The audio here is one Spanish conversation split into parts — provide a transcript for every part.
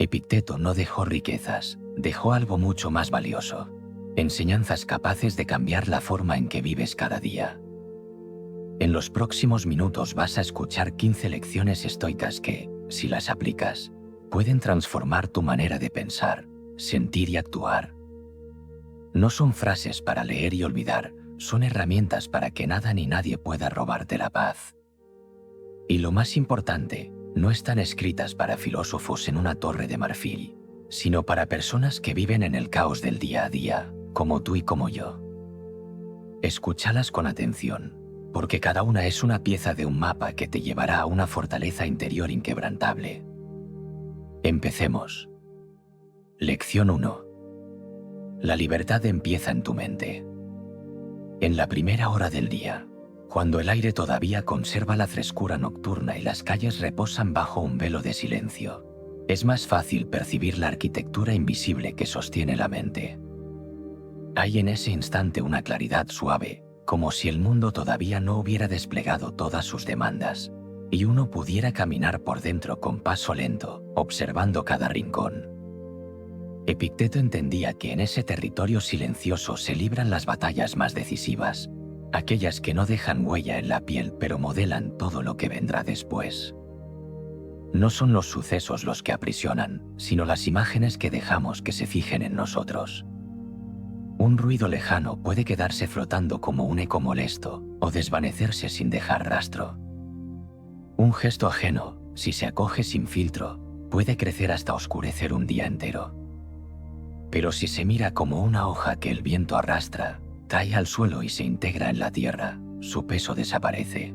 Epicteto no dejó riquezas, dejó algo mucho más valioso. Enseñanzas capaces de cambiar la forma en que vives cada día. En los próximos minutos vas a escuchar 15 lecciones estoicas que, si las aplicas, pueden transformar tu manera de pensar, sentir y actuar. No son frases para leer y olvidar, son herramientas para que nada ni nadie pueda robarte la paz. Y lo más importante, no están escritas para filósofos en una torre de marfil, sino para personas que viven en el caos del día a día, como tú y como yo. Escúchalas con atención, porque cada una es una pieza de un mapa que te llevará a una fortaleza interior inquebrantable. Empecemos. Lección 1. La libertad empieza en tu mente. En la primera hora del día, cuando el aire todavía conserva la frescura nocturna y las calles reposan bajo un velo de silencio, es más fácil percibir la arquitectura invisible que sostiene la mente. Hay en ese instante una claridad suave, como si el mundo todavía no hubiera desplegado todas sus demandas, y uno pudiera caminar por dentro con paso lento, observando cada rincón. Epicteto entendía que en ese territorio silencioso se libran las batallas más decisivas, aquellas que no dejan huella en la piel pero modelan todo lo que vendrá después. No son los sucesos los que aprisionan, sino las imágenes que dejamos que se fijen en nosotros. Un ruido lejano puede quedarse flotando como un eco molesto o desvanecerse sin dejar rastro. Un gesto ajeno, si se acoge sin filtro, puede crecer hasta oscurecer un día entero. Pero si se mira como una hoja que el viento arrastra, cae al suelo y se integra en la tierra, su peso desaparece.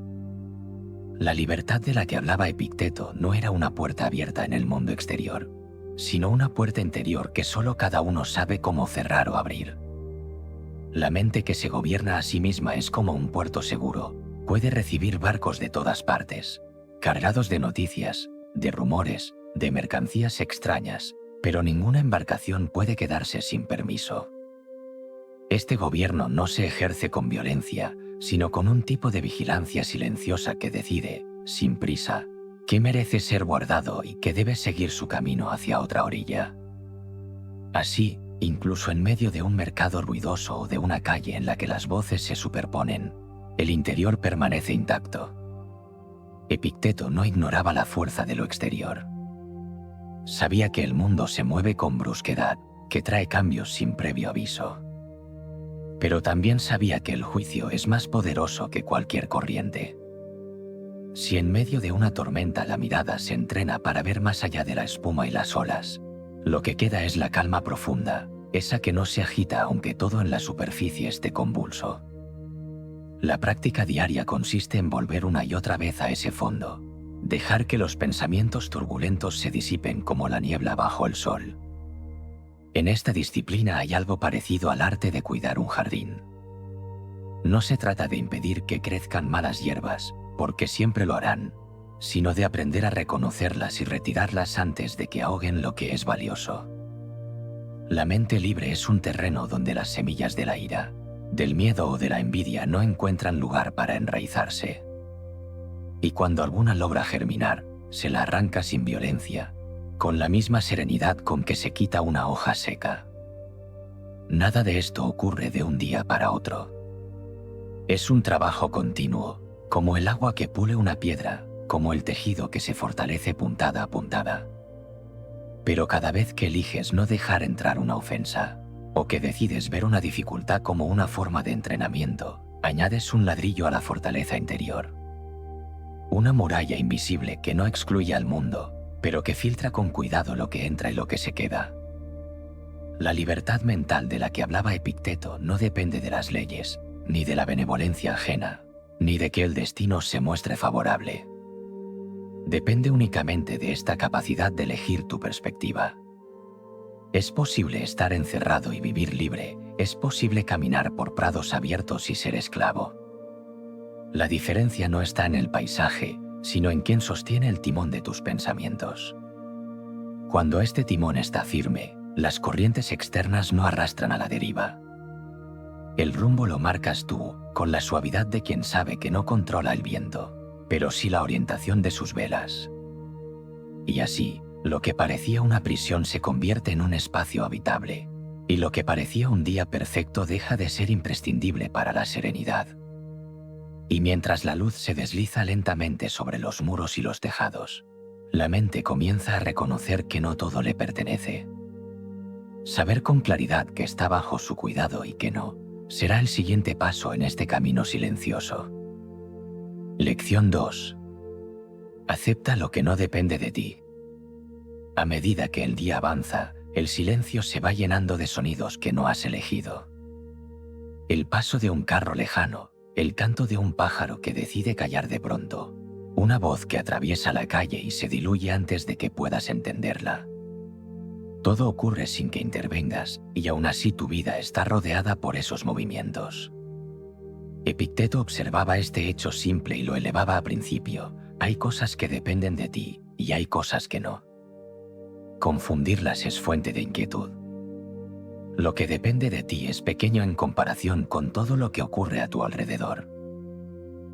La libertad de la que hablaba Epicteto no era una puerta abierta en el mundo exterior, sino una puerta interior que solo cada uno sabe cómo cerrar o abrir. La mente que se gobierna a sí misma es como un puerto seguro, puede recibir barcos de todas partes, cargados de noticias, de rumores, de mercancías extrañas, pero ninguna embarcación puede quedarse sin permiso. Este gobierno no se ejerce con violencia, sino con un tipo de vigilancia silenciosa que decide, sin prisa, qué merece ser guardado y qué debe seguir su camino hacia otra orilla. Así, incluso en medio de un mercado ruidoso o de una calle en la que las voces se superponen, el interior permanece intacto. Epicteto no ignoraba la fuerza de lo exterior. Sabía que el mundo se mueve con brusquedad, que trae cambios sin previo aviso. Pero también sabía que el juicio es más poderoso que cualquier corriente. Si en medio de una tormenta la mirada se entrena para ver más allá de la espuma y las olas, lo que queda es la calma profunda, esa que no se agita aunque todo en la superficie esté convulso. La práctica diaria consiste en volver una y otra vez a ese fondo, dejar que los pensamientos turbulentos se disipen como la niebla bajo el sol. En esta disciplina hay algo parecido al arte de cuidar un jardín. No se trata de impedir que crezcan malas hierbas, porque siempre lo harán, sino de aprender a reconocerlas y retirarlas antes de que ahoguen lo que es valioso. La mente libre es un terreno donde las semillas de la ira, del miedo o de la envidia no encuentran lugar para enraizarse. Y cuando alguna logra germinar, se la arranca sin violencia, con la misma serenidad con que se quita una hoja seca. Nada de esto ocurre de un día para otro. Es un trabajo continuo, como el agua que pule una piedra, como el tejido que se fortalece puntada a puntada. Pero cada vez que eliges no dejar entrar una ofensa, o que decides ver una dificultad como una forma de entrenamiento, añades un ladrillo a la fortaleza interior. Una muralla invisible que no excluye al mundo, pero que filtra con cuidado lo que entra y lo que se queda. La libertad mental de la que hablaba Epicteto no depende de las leyes, ni de la benevolencia ajena, ni de que el destino se muestre favorable. Depende únicamente de esta capacidad de elegir tu perspectiva. Es posible estar encerrado y vivir libre, es posible caminar por prados abiertos y ser esclavo. La diferencia no está en el paisaje, sino en quien sostiene el timón de tus pensamientos. Cuando este timón está firme, las corrientes externas no arrastran a la deriva. El rumbo lo marcas tú, con la suavidad de quien sabe que no controla el viento, pero sí la orientación de sus velas. Y así, Lo que parecía una prisión se convierte en un espacio habitable, y lo que parecía un día perfecto deja de ser imprescindible para la serenidad. Y mientras la luz se desliza lentamente sobre los muros y los tejados, la mente comienza a reconocer que no todo le pertenece. Saber con claridad que está bajo su cuidado y que no, será el siguiente paso en este camino silencioso. Lección 2. Acepta lo que no depende de ti. A medida que el día avanza, el silencio se va llenando de sonidos que no has elegido. El paso de un carro lejano, el canto de un pájaro que decide callar de pronto, una voz que atraviesa la calle y se diluye antes de que puedas entenderla. Todo ocurre sin que intervengas, y aún así tu vida está rodeada por esos movimientos. Epicteto observaba este hecho simple y lo elevaba a principio. Hay cosas que dependen de ti, y hay cosas que no. Confundirlas es fuente de inquietud. Lo que depende de ti es pequeño en comparación con todo lo que ocurre a tu alrededor.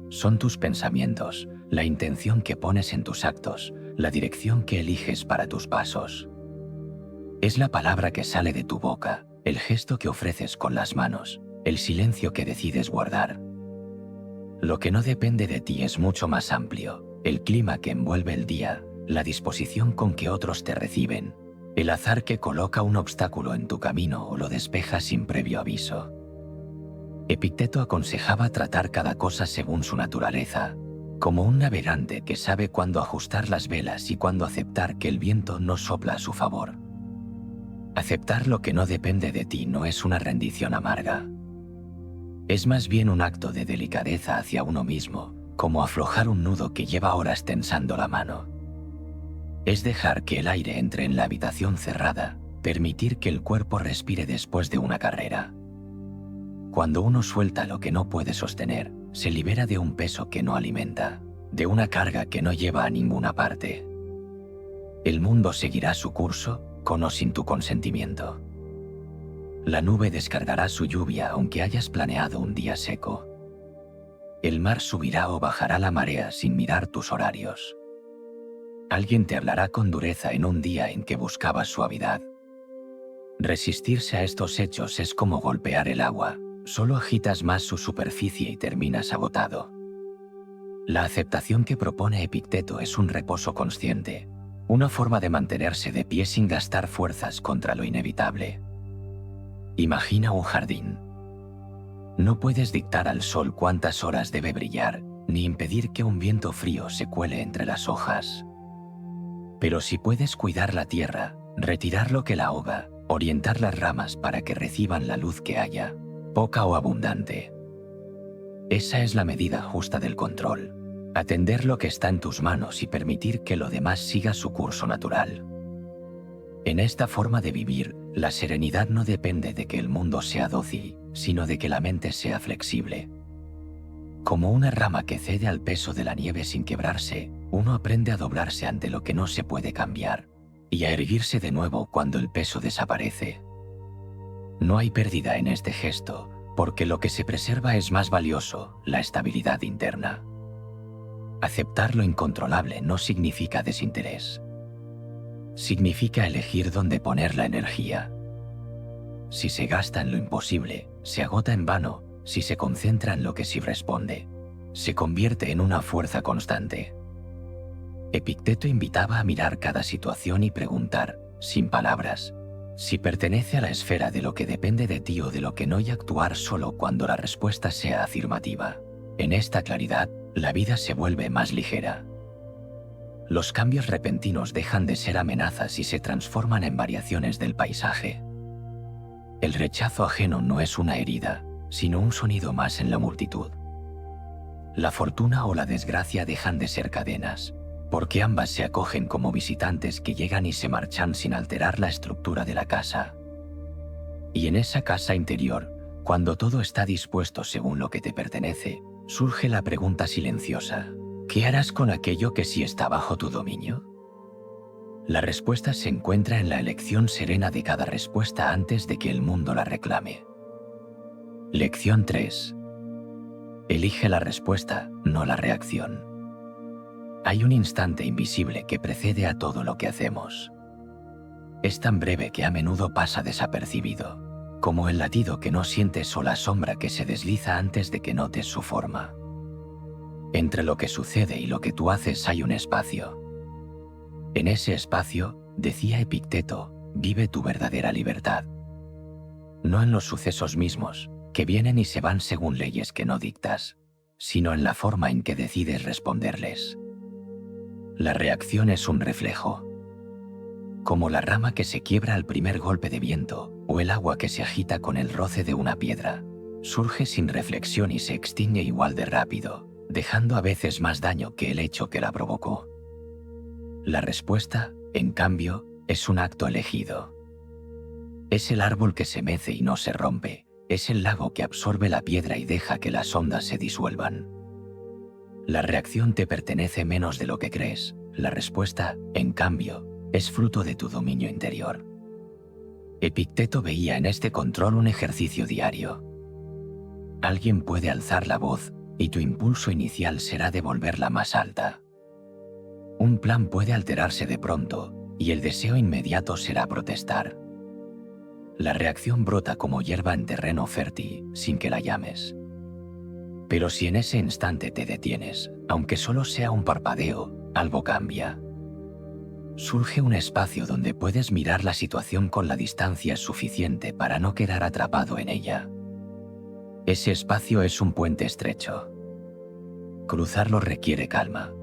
Son tus pensamientos, la intención que pones en tus actos, la dirección que eliges para tus pasos. Es la palabra que sale de tu boca, el gesto que ofreces con las manos, el silencio que decides guardar. Lo que no depende de ti es mucho más amplio, el clima que envuelve el día, la disposición con que otros te reciben, el azar que coloca un obstáculo en tu camino o lo despeja sin previo aviso. Epicteto aconsejaba tratar cada cosa según su naturaleza, como un navegante que sabe cuándo ajustar las velas y cuándo aceptar que el viento no sopla a su favor. Aceptar lo que no depende de ti no es una rendición amarga. Es más bien un acto de delicadeza hacia uno mismo, como aflojar un nudo que lleva horas tensando la mano. Es dejar que el aire entre en la habitación cerrada, permitir que el cuerpo respire después de una carrera. Cuando uno suelta lo que no puede sostener, se libera de un peso que no alimenta, de una carga que no lleva a ninguna parte. El mundo seguirá su curso, con o sin tu consentimiento. La nube descargará su lluvia aunque hayas planeado un día seco. El mar subirá o bajará la marea sin mirar tus horarios. Alguien te hablará con dureza en un día en que buscabas suavidad. Resistirse a estos hechos es como golpear el agua, solo agitas más su superficie y terminas agotado. La aceptación que propone Epicteto es un reposo consciente, una forma de mantenerse de pie sin gastar fuerzas contra lo inevitable. Imagina un jardín. No puedes dictar al sol cuántas horas debe brillar, ni impedir que un viento frío se cuele entre las hojas. Pero sí puedes cuidar la tierra, retirar lo que la ahoga, orientar las ramas para que reciban la luz que haya, poca o abundante. Esa es la medida justa del control, atender lo que está en tus manos y permitir que lo demás siga su curso natural. En esta forma de vivir, la serenidad no depende de que el mundo sea dócil, sino de que la mente sea flexible. Como una rama que cede al peso de la nieve sin quebrarse, uno aprende a doblarse ante lo que no se puede cambiar, y a erguirse de nuevo cuando el peso desaparece. No hay pérdida en este gesto, porque lo que se preserva es más valioso, la estabilidad interna. Aceptar lo incontrolable no significa desinterés. Significa elegir dónde poner la energía. Si se gasta en lo imposible, se agota en vano. Si se concentra en lo que sí responde, se convierte en una fuerza constante. Epicteto invitaba a mirar cada situación y preguntar, sin palabras, si pertenece a la esfera de lo que depende de ti o de lo que no, y actuar solo cuando la respuesta sea afirmativa. En esta claridad, la vida se vuelve más ligera. Los cambios repentinos dejan de ser amenazas y se transforman en variaciones del paisaje. El rechazo ajeno no es una herida, sino un sonido más en la multitud. La fortuna o la desgracia dejan de ser cadenas, porque ambas se acogen como visitantes que llegan y se marchan sin alterar la estructura de la casa. Y en esa casa interior, cuando todo está dispuesto según lo que te pertenece, surge la pregunta silenciosa: ¿qué harás con aquello que sí está bajo tu dominio? La respuesta se encuentra en la elección serena de cada respuesta antes de que el mundo la reclame. Lección 3. Elige la respuesta, no la reacción. Hay un instante invisible que precede a todo lo que hacemos. Es tan breve que a menudo pasa desapercibido, como el latido que no sientes o la sombra que se desliza antes de que notes su forma. Entre lo que sucede y lo que tú haces hay un espacio. En ese espacio, decía Epicteto, vive tu verdadera libertad. No en los sucesos mismos, que vienen y se van según leyes que no dictas, sino en la forma en que decides responderles. La reacción es un reflejo. Como la rama que se quiebra al primer golpe de viento, o el agua que se agita con el roce de una piedra, surge sin reflexión y se extingue igual de rápido, dejando a veces más daño que el hecho que la provocó. La respuesta, en cambio, es un acto elegido. Es el árbol que se mece y no se rompe, es el lago que absorbe la piedra y deja que las ondas se disuelvan. La reacción te pertenece menos de lo que crees, la respuesta, en cambio, es fruto de tu dominio interior. Epicteto veía en este control un ejercicio diario. Alguien puede alzar la voz, y tu impulso inicial será devolverla más alta. Un plan puede alterarse de pronto, y el deseo inmediato será protestar. La reacción brota como hierba en terreno fértil, sin que la llames. Pero si en ese instante te detienes, aunque solo sea un parpadeo, algo cambia. Surge un espacio donde puedes mirar la situación con la distancia suficiente para no quedar atrapado en ella. Ese espacio es un puente estrecho. Cruzarlo requiere calma.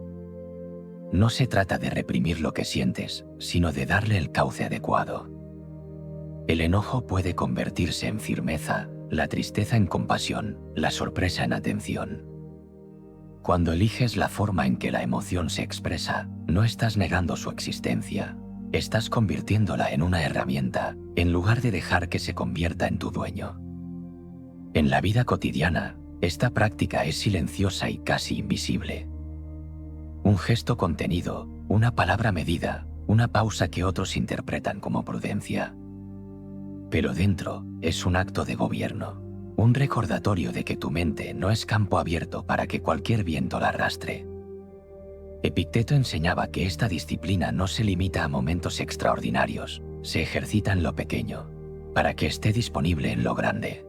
No se trata de reprimir lo que sientes, sino de darle el cauce adecuado. El enojo puede convertirse en firmeza, la tristeza en compasión, la sorpresa en atención. Cuando eliges la forma en que la emoción se expresa, no estás negando su existencia, estás convirtiéndola en una herramienta, en lugar de dejar que se convierta en tu dueño. En la vida cotidiana, esta práctica es silenciosa y casi invisible. Un gesto contenido, una palabra medida, una pausa que otros interpretan como prudencia. Pero dentro, es un acto de gobierno, un recordatorio de que tu mente no es campo abierto para que cualquier viento la arrastre. Epicteto enseñaba que esta disciplina no se limita a momentos extraordinarios, se ejercita en lo pequeño, para que esté disponible en lo grande.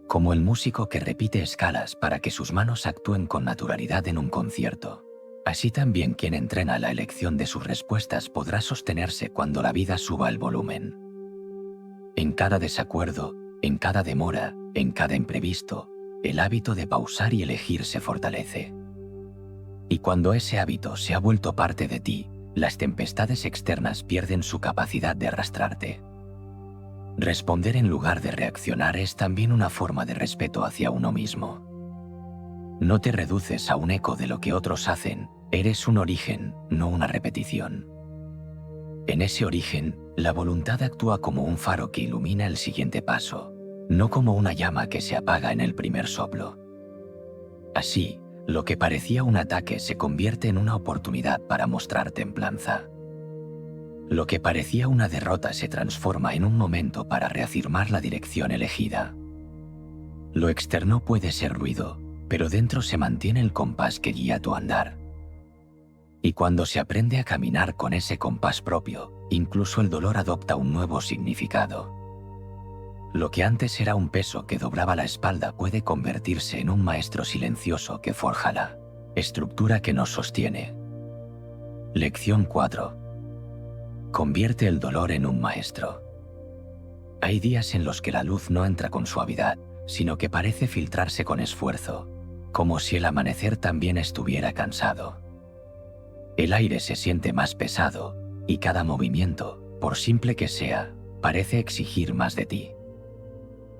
Como el músico que repite escalas para que sus manos actúen con naturalidad en un concierto, así también quien entrena la elección de sus respuestas podrá sostenerse cuando la vida suba el volumen. En cada desacuerdo, en cada demora, en cada imprevisto, el hábito de pausar y elegir se fortalece. Y cuando ese hábito se ha vuelto parte de ti, las tempestades externas pierden su capacidad de arrastrarte. Responder en lugar de reaccionar es también una forma de respeto hacia uno mismo. No te reduces a un eco de lo que otros hacen, eres un origen, no una repetición. En ese origen, la voluntad actúa como un faro que ilumina el siguiente paso, no como una llama que se apaga en el primer soplo. Así, lo que parecía un ataque se convierte en una oportunidad para mostrar templanza. Lo que parecía una derrota se transforma en un momento para reafirmar la dirección elegida. Lo externo puede ser ruido, pero dentro se mantiene el compás que guía tu andar. Y cuando se aprende a caminar con ese compás propio, incluso el dolor adopta un nuevo significado. Lo que antes era un peso que doblaba la espalda puede convertirse en un maestro silencioso que forja la estructura que nos sostiene. Lección 4. Convierte el dolor en un maestro. Hay días en los que la luz no entra con suavidad, sino que parece filtrarse con esfuerzo, como si el amanecer también estuviera cansado. El aire se siente más pesado, y cada movimiento, por simple que sea, parece exigir más de ti.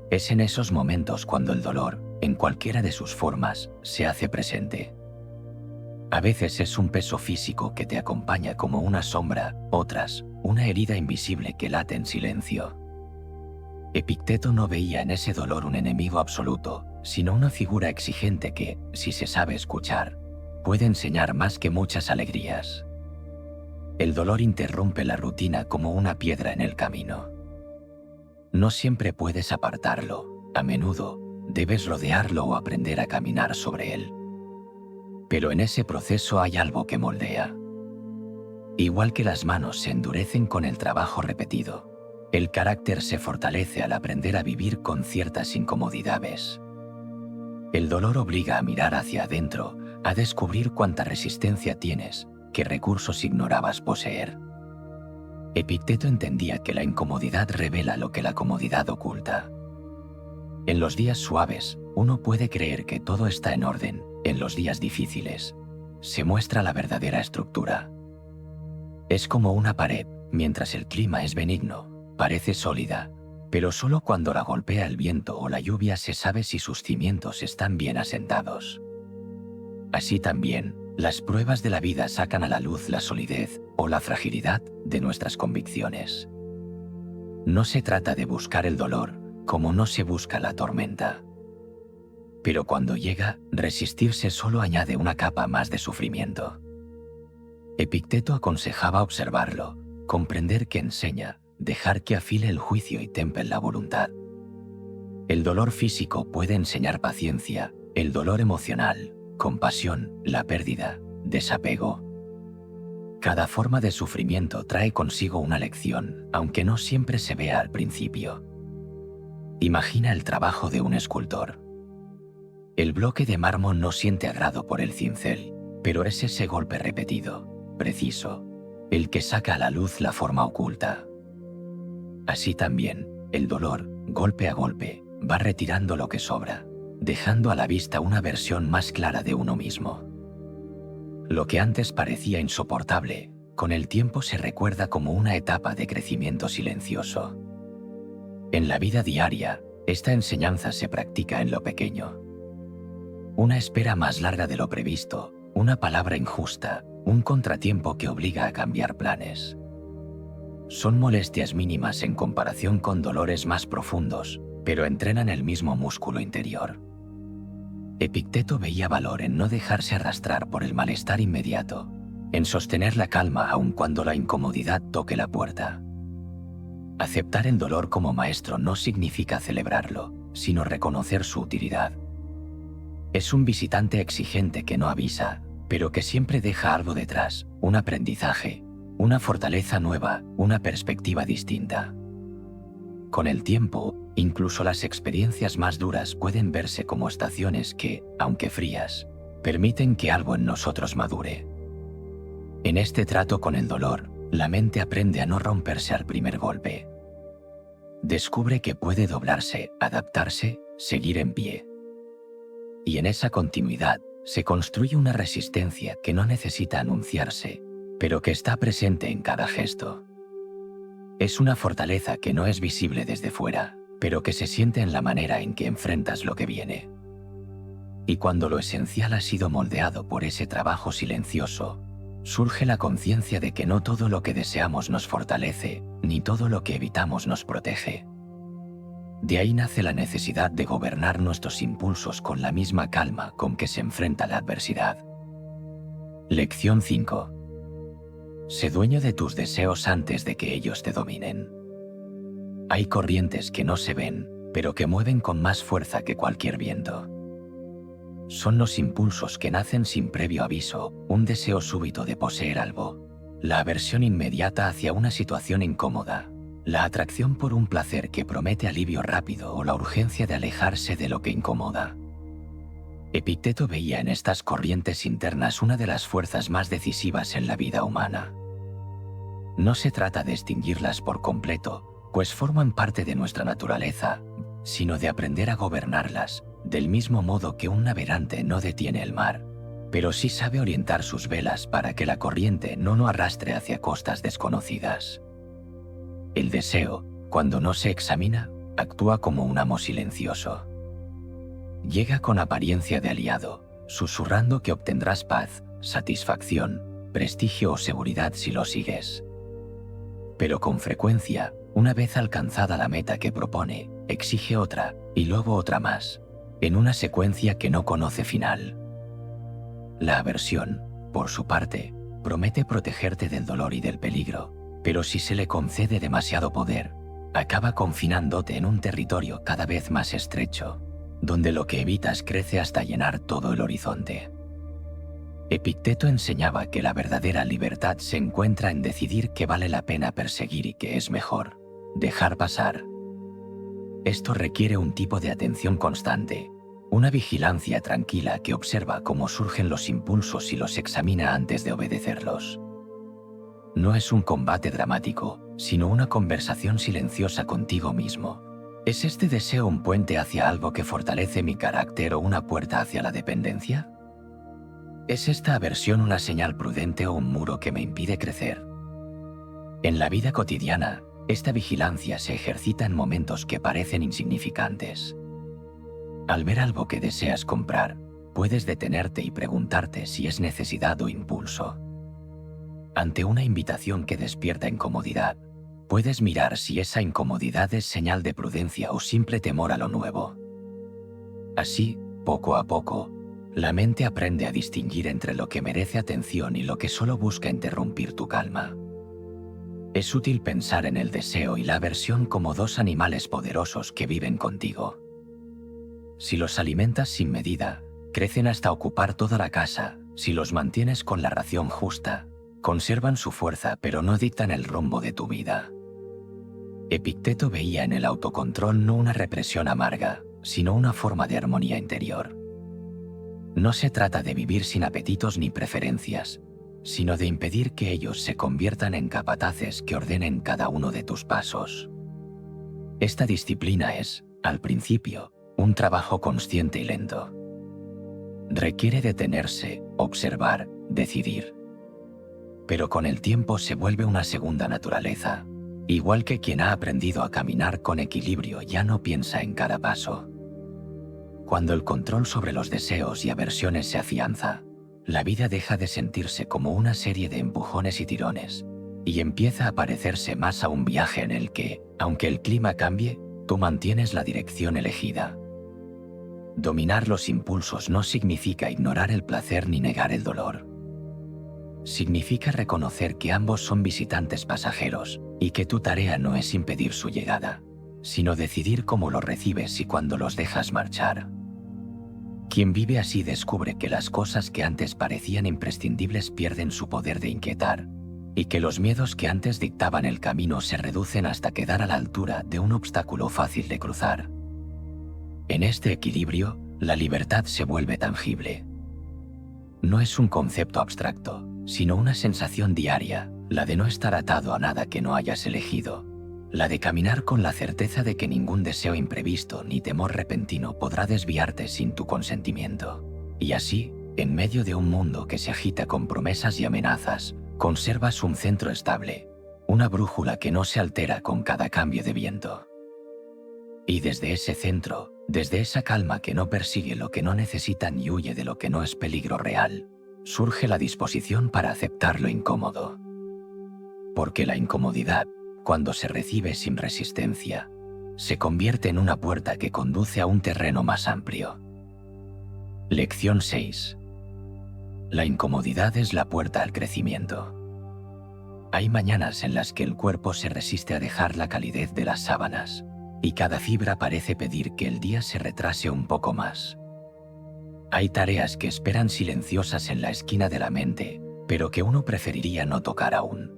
Es en esos momentos cuando el dolor, en cualquiera de sus formas, se hace presente. A veces es un peso físico que te acompaña como una sombra, otras, una herida invisible que late en silencio. Epicteto no veía en ese dolor un enemigo absoluto, sino una figura exigente que, si se sabe escuchar, puede enseñar más que muchas alegrías. El dolor interrumpe la rutina como una piedra en el camino. No siempre puedes apartarlo, a menudo debes rodearlo o aprender a caminar sobre él. Pero en ese proceso hay algo que moldea. Igual que las manos se endurecen con el trabajo repetido, el carácter se fortalece al aprender a vivir con ciertas incomodidades. El dolor obliga a mirar hacia adentro, a descubrir cuánta resistencia tienes, qué recursos ignorabas poseer. Epicteto entendía que la incomodidad revela lo que la comodidad oculta. En los días suaves, uno puede creer que todo está en orden. En los días difíciles, se muestra la verdadera estructura. Es como una pared, mientras el clima es benigno, parece sólida, pero solo cuando la golpea el viento o la lluvia se sabe si sus cimientos están bien asentados. Así también, las pruebas de la vida sacan a la luz la solidez o la fragilidad de nuestras convicciones. No se trata de buscar el dolor, como no se busca la tormenta. Pero cuando llega, resistirse solo añade una capa más de sufrimiento. Epicteto aconsejaba observarlo, comprender que enseña, dejar que afile el juicio y temple la voluntad. El dolor físico puede enseñar paciencia, el dolor emocional, compasión, la pérdida, desapego. Cada forma de sufrimiento trae consigo una lección, aunque no siempre se vea al principio. Imagina el trabajo de un escultor. El bloque de mármol no siente agrado por el cincel, pero es ese golpe repetido, preciso, el que saca a la luz la forma oculta. Así también, el dolor, golpe a golpe, va retirando lo que sobra, dejando a la vista una versión más clara de uno mismo. Lo que antes parecía insoportable, con el tiempo se recuerda como una etapa de crecimiento silencioso. En la vida diaria, esta enseñanza se practica en lo pequeño. Una espera más larga de lo previsto, una palabra injusta, un contratiempo que obliga a cambiar planes. Son molestias mínimas en comparación con dolores más profundos, pero entrenan el mismo músculo interior. Epicteto veía valor en no dejarse arrastrar por el malestar inmediato, en sostener la calma aun cuando la incomodidad toque la puerta. Aceptar el dolor como maestro no significa celebrarlo, sino reconocer su utilidad. Es un visitante exigente que no avisa, pero que siempre deja algo detrás, un aprendizaje, una fortaleza nueva, una perspectiva distinta. Con el tiempo, incluso las experiencias más duras pueden verse como estaciones que, aunque frías, permiten que algo en nosotros madure. En este trato con el dolor, la mente aprende a no romperse al primer golpe. Descubre que puede doblarse, adaptarse, seguir en pie. Y en esa continuidad, se construye una resistencia que no necesita anunciarse, pero que está presente en cada gesto. Es una fortaleza que no es visible desde fuera, pero que se siente en la manera en que enfrentas lo que viene. Y cuando lo esencial ha sido moldeado por ese trabajo silencioso, surge la conciencia de que no todo lo que deseamos nos fortalece, ni todo lo que evitamos nos protege. De ahí nace la necesidad de gobernar nuestros impulsos con la misma calma con que se enfrenta la adversidad. Lección 5. Sé dueño de tus deseos antes de que ellos te dominen. Hay corrientes que no se ven, pero que mueven con más fuerza que cualquier viento. Son los impulsos que nacen sin previo aviso, un deseo súbito de poseer algo, la aversión inmediata hacia una situación incómoda, la atracción por un placer que promete alivio rápido o la urgencia de alejarse de lo que incomoda. Epicteto veía en estas corrientes internas una de las fuerzas más decisivas en la vida humana. No se trata de extinguirlas por completo, pues forman parte de nuestra naturaleza, sino de aprender a gobernarlas, del mismo modo que un navegante no detiene el mar, pero sí sabe orientar sus velas para que la corriente no arrastre hacia costas desconocidas. El deseo, cuando no se examina, actúa como un amo silencioso. Llega con apariencia de aliado, susurrando que obtendrás paz, satisfacción, prestigio o seguridad si lo sigues. Pero con frecuencia, una vez alcanzada la meta que propone, exige otra, y luego otra más, en una secuencia que no conoce final. La aversión, por su parte, promete protegerte del dolor y del peligro, pero si se le concede demasiado poder, acaba confinándote en un territorio cada vez más estrecho, donde lo que evitas crece hasta llenar todo el horizonte. Epicteto enseñaba que la verdadera libertad se encuentra en decidir que vale la pena perseguir y que es mejor dejar pasar. Esto requiere un tipo de atención constante, una vigilancia tranquila que observa cómo surgen los impulsos y los examina antes de obedecerlos. No es un combate dramático, sino una conversación silenciosa contigo mismo. ¿Es este deseo un puente hacia algo que fortalece mi carácter o una puerta hacia la dependencia? ¿Es esta aversión una señal prudente o un muro que me impide crecer? En la vida cotidiana, esta vigilancia se ejercita en momentos que parecen insignificantes. Al ver algo que deseas comprar, puedes detenerte y preguntarte si es necesidad o impulso. Ante una invitación que despierta incomodidad, puedes mirar si esa incomodidad es señal de prudencia o simple temor a lo nuevo. Así, poco a poco, la mente aprende a distinguir entre lo que merece atención y lo que solo busca interrumpir tu calma. Es útil pensar en el deseo y la aversión como dos animales poderosos que viven contigo. Si los alimentas sin medida, crecen hasta ocupar toda la casa. Si los mantienes con la ración justa, conservan su fuerza pero no dictan el rumbo de tu vida. Epicteto veía en el autocontrol no una represión amarga, sino una forma de armonía interior. No se trata de vivir sin apetitos ni preferencias, sino de impedir que ellos se conviertan en capataces que ordenen cada uno de tus pasos. Esta disciplina es, al principio, un trabajo consciente y lento. Requiere detenerse, observar, decidir. Pero con el tiempo se vuelve una segunda naturaleza. Igual que quien ha aprendido a caminar con equilibrio ya no piensa en cada paso. Cuando el control sobre los deseos y aversiones se afianza, la vida deja de sentirse como una serie de empujones y tirones, y empieza a parecerse más a un viaje en el que, aunque el clima cambie, tú mantienes la dirección elegida. Dominar los impulsos no significa ignorar el placer ni negar el dolor. Significa reconocer que ambos son visitantes pasajeros y que tu tarea no es impedir su llegada, sino decidir cómo los recibes y cuándo los dejas marchar. Quien vive así descubre que las cosas que antes parecían imprescindibles pierden su poder de inquietar, y que los miedos que antes dictaban el camino se reducen hasta quedar a la altura de un obstáculo fácil de cruzar. En este equilibrio, la libertad se vuelve tangible. No es un concepto abstracto, sino una sensación diaria, la de no estar atado a nada que no hayas elegido, la de caminar con la certeza de que ningún deseo imprevisto ni temor repentino podrá desviarte sin tu consentimiento. Y así, en medio de un mundo que se agita con promesas y amenazas, conservas un centro estable, una brújula que no se altera con cada cambio de viento. Y desde ese centro, desde esa calma que no persigue lo que no necesita ni huye de lo que no es peligro real, surge la disposición para aceptar lo incómodo. Porque la incomodidad, cuando se recibe sin resistencia, se convierte en una puerta que conduce a un terreno más amplio. Lección 6. La incomodidad es la puerta al crecimiento. Hay mañanas en las que el cuerpo se resiste a dejar la calidez de las sábanas, y cada fibra parece pedir que el día se retrase un poco más. Hay tareas que esperan silenciosas en la esquina de la mente, pero que uno preferiría no tocar aún.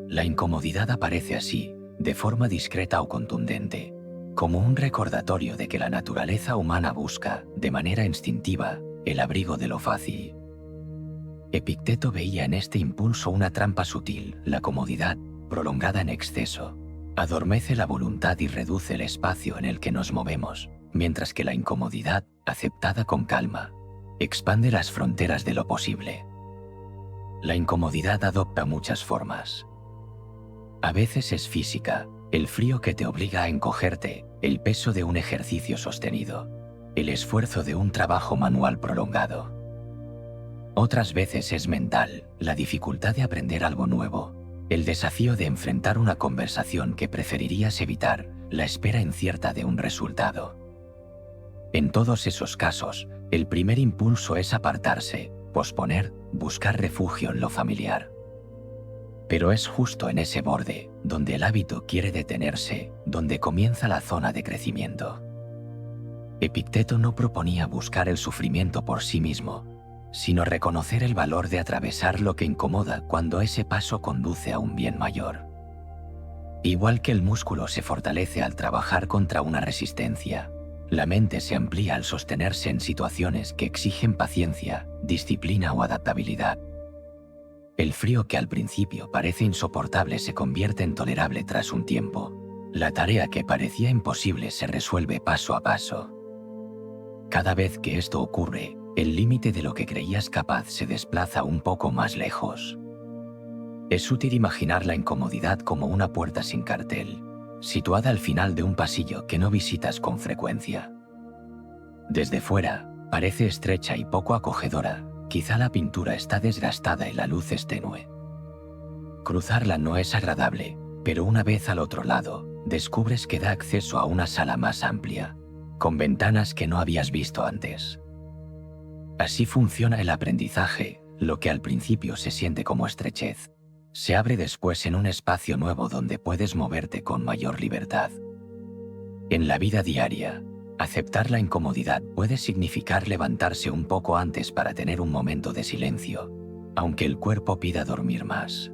La incomodidad aparece así, de forma discreta o contundente, como un recordatorio de que la naturaleza humana busca, de manera instintiva, el abrigo de lo fácil. Epicteto veía en este impulso una trampa sutil. La comodidad, prolongada en exceso, adormece la voluntad y reduce el espacio en el que nos movemos, mientras que la incomodidad, aceptada con calma, expande las fronteras de lo posible. La incomodidad adopta muchas formas. A veces es física, el frío que te obliga a encogerte, el peso de un ejercicio sostenido, el esfuerzo de un trabajo manual prolongado. Otras veces es mental, la dificultad de aprender algo nuevo, el desafío de enfrentar una conversación que preferirías evitar, la espera incierta de un resultado. En todos esos casos, el primer impulso es apartarse, posponer, buscar refugio en lo familiar. Pero es justo en ese borde, donde el hábito quiere detenerse, donde comienza la zona de crecimiento. Epicteto no proponía buscar el sufrimiento por sí mismo, sino reconocer el valor de atravesar lo que incomoda cuando ese paso conduce a un bien mayor. Igual que el músculo se fortalece al trabajar contra una resistencia, la mente se amplía al sostenerse en situaciones que exigen paciencia, disciplina o adaptabilidad. El frío que al principio parece insoportable se convierte en tolerable tras un tiempo. La tarea que parecía imposible se resuelve paso a paso. Cada vez que esto ocurre, el límite de lo que creías capaz se desplaza un poco más lejos. Es útil imaginar la incomodidad como una puerta sin cartel, situada al final de un pasillo que no visitas con frecuencia. Desde fuera, parece estrecha y poco acogedora, quizá la pintura está desgastada y la luz es tenue. Cruzarla no es agradable, pero una vez al otro lado, descubres que da acceso a una sala más amplia, con ventanas que no habías visto antes. Así funciona el aprendizaje, lo que al principio se siente como estrechez se abre después en un espacio nuevo donde puedes moverte con mayor libertad. En la vida diaria, aceptar la incomodidad puede significar levantarse un poco antes para tener un momento de silencio, aunque el cuerpo pida dormir más.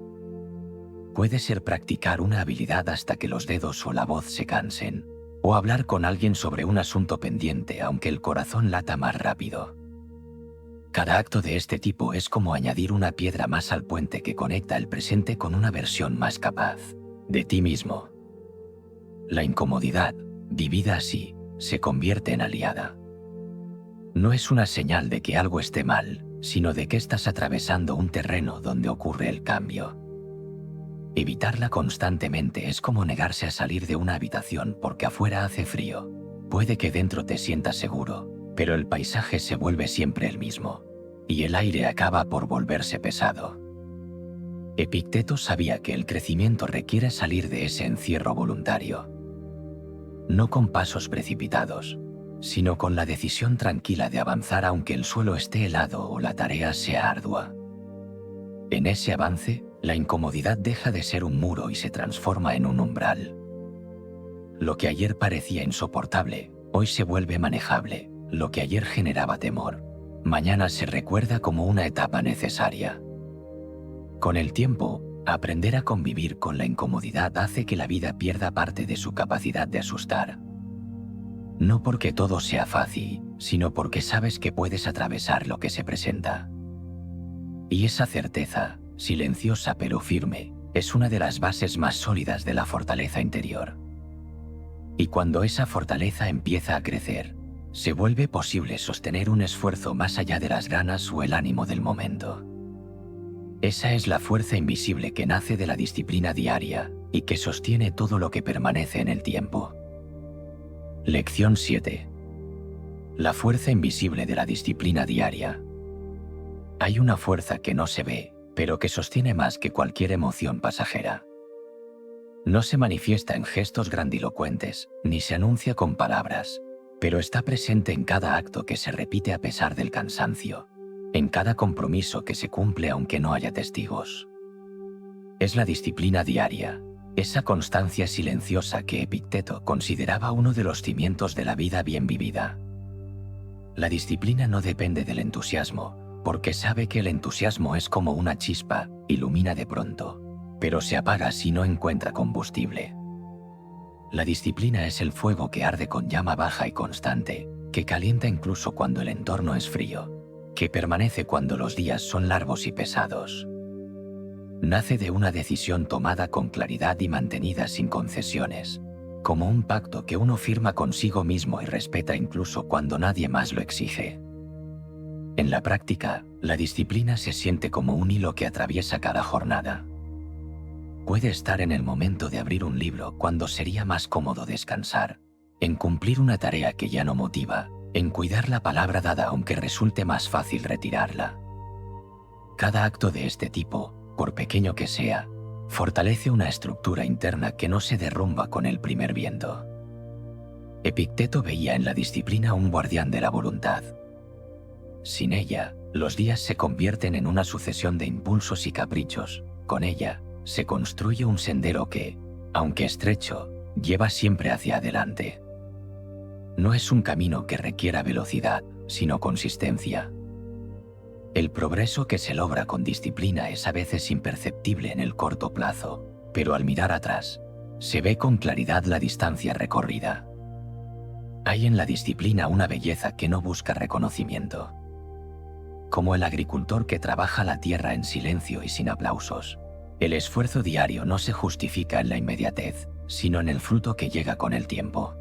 Puede ser practicar una habilidad hasta que los dedos o la voz se cansen, o hablar con alguien sobre un asunto pendiente aunque el corazón lata más rápido. Cada acto de este tipo es como añadir una piedra más al puente que conecta el presente con una versión más capaz de ti mismo. La incomodidad, vivida así, se convierte en aliada. No es una señal de que algo esté mal, sino de que estás atravesando un terreno donde ocurre el cambio. Evitarla constantemente es como negarse a salir de una habitación porque afuera hace frío. Puede que dentro te sientas seguro, pero el paisaje se vuelve siempre el mismo, y el aire acaba por volverse pesado. Epicteto sabía que el crecimiento requiere salir de ese encierro voluntario. No con pasos precipitados, sino con la decisión tranquila de avanzar aunque el suelo esté helado o la tarea sea ardua. En ese avance, la incomodidad deja de ser un muro y se transforma en un umbral. Lo que ayer parecía insoportable, hoy se vuelve manejable. Lo que ayer generaba temor, mañana se recuerda como una etapa necesaria. Con el tiempo, aprender a convivir con la incomodidad hace que la vida pierda parte de su capacidad de asustar. No porque todo sea fácil, sino porque sabes que puedes atravesar lo que se presenta. Y esa certeza, silenciosa pero firme, es una de las bases más sólidas de la fortaleza interior. Y cuando esa fortaleza empieza a crecer, se vuelve posible sostener un esfuerzo más allá de las ganas o el ánimo del momento. Esa es la fuerza invisible que nace de la disciplina diaria y que sostiene todo lo que permanece en el tiempo. Lección 7. La fuerza invisible de la disciplina diaria. Hay una fuerza que no se ve, pero que sostiene más que cualquier emoción pasajera. No se manifiesta en gestos grandilocuentes, ni se anuncia con palabras, pero está presente en cada acto que se repite a pesar del cansancio, en cada compromiso que se cumple aunque no haya testigos. Es la disciplina diaria, esa constancia silenciosa que Epicteto consideraba uno de los cimientos de la vida bien vivida. La disciplina no depende del entusiasmo, porque sabe que el entusiasmo es como una chispa, ilumina de pronto, pero se apaga si no encuentra combustible. La disciplina es el fuego que arde con llama baja y constante, que calienta incluso cuando el entorno es frío, que permanece cuando los días son largos y pesados. Nace de una decisión tomada con claridad y mantenida sin concesiones, como un pacto que uno firma consigo mismo y respeta incluso cuando nadie más lo exige. En la práctica, la disciplina se siente como un hilo que atraviesa cada jornada. Puede estar en el momento de abrir un libro cuando sería más cómodo descansar, en cumplir una tarea que ya no motiva, en cuidar la palabra dada aunque resulte más fácil retirarla. Cada acto de este tipo, por pequeño que sea, fortalece una estructura interna que no se derrumba con el primer viento. Epicteto veía en la disciplina un guardián de la voluntad. Sin ella, los días se convierten en una sucesión de impulsos y caprichos. Con ella, se construye un sendero que, aunque estrecho, lleva siempre hacia adelante. No es un camino que requiera velocidad, sino consistencia. El progreso que se logra con disciplina es a veces imperceptible en el corto plazo, pero al mirar atrás, se ve con claridad la distancia recorrida. Hay en la disciplina una belleza que no busca reconocimiento. Como el agricultor que trabaja la tierra en silencio y sin aplausos, el esfuerzo diario no se justifica en la inmediatez, sino en el fruto que llega con el tiempo.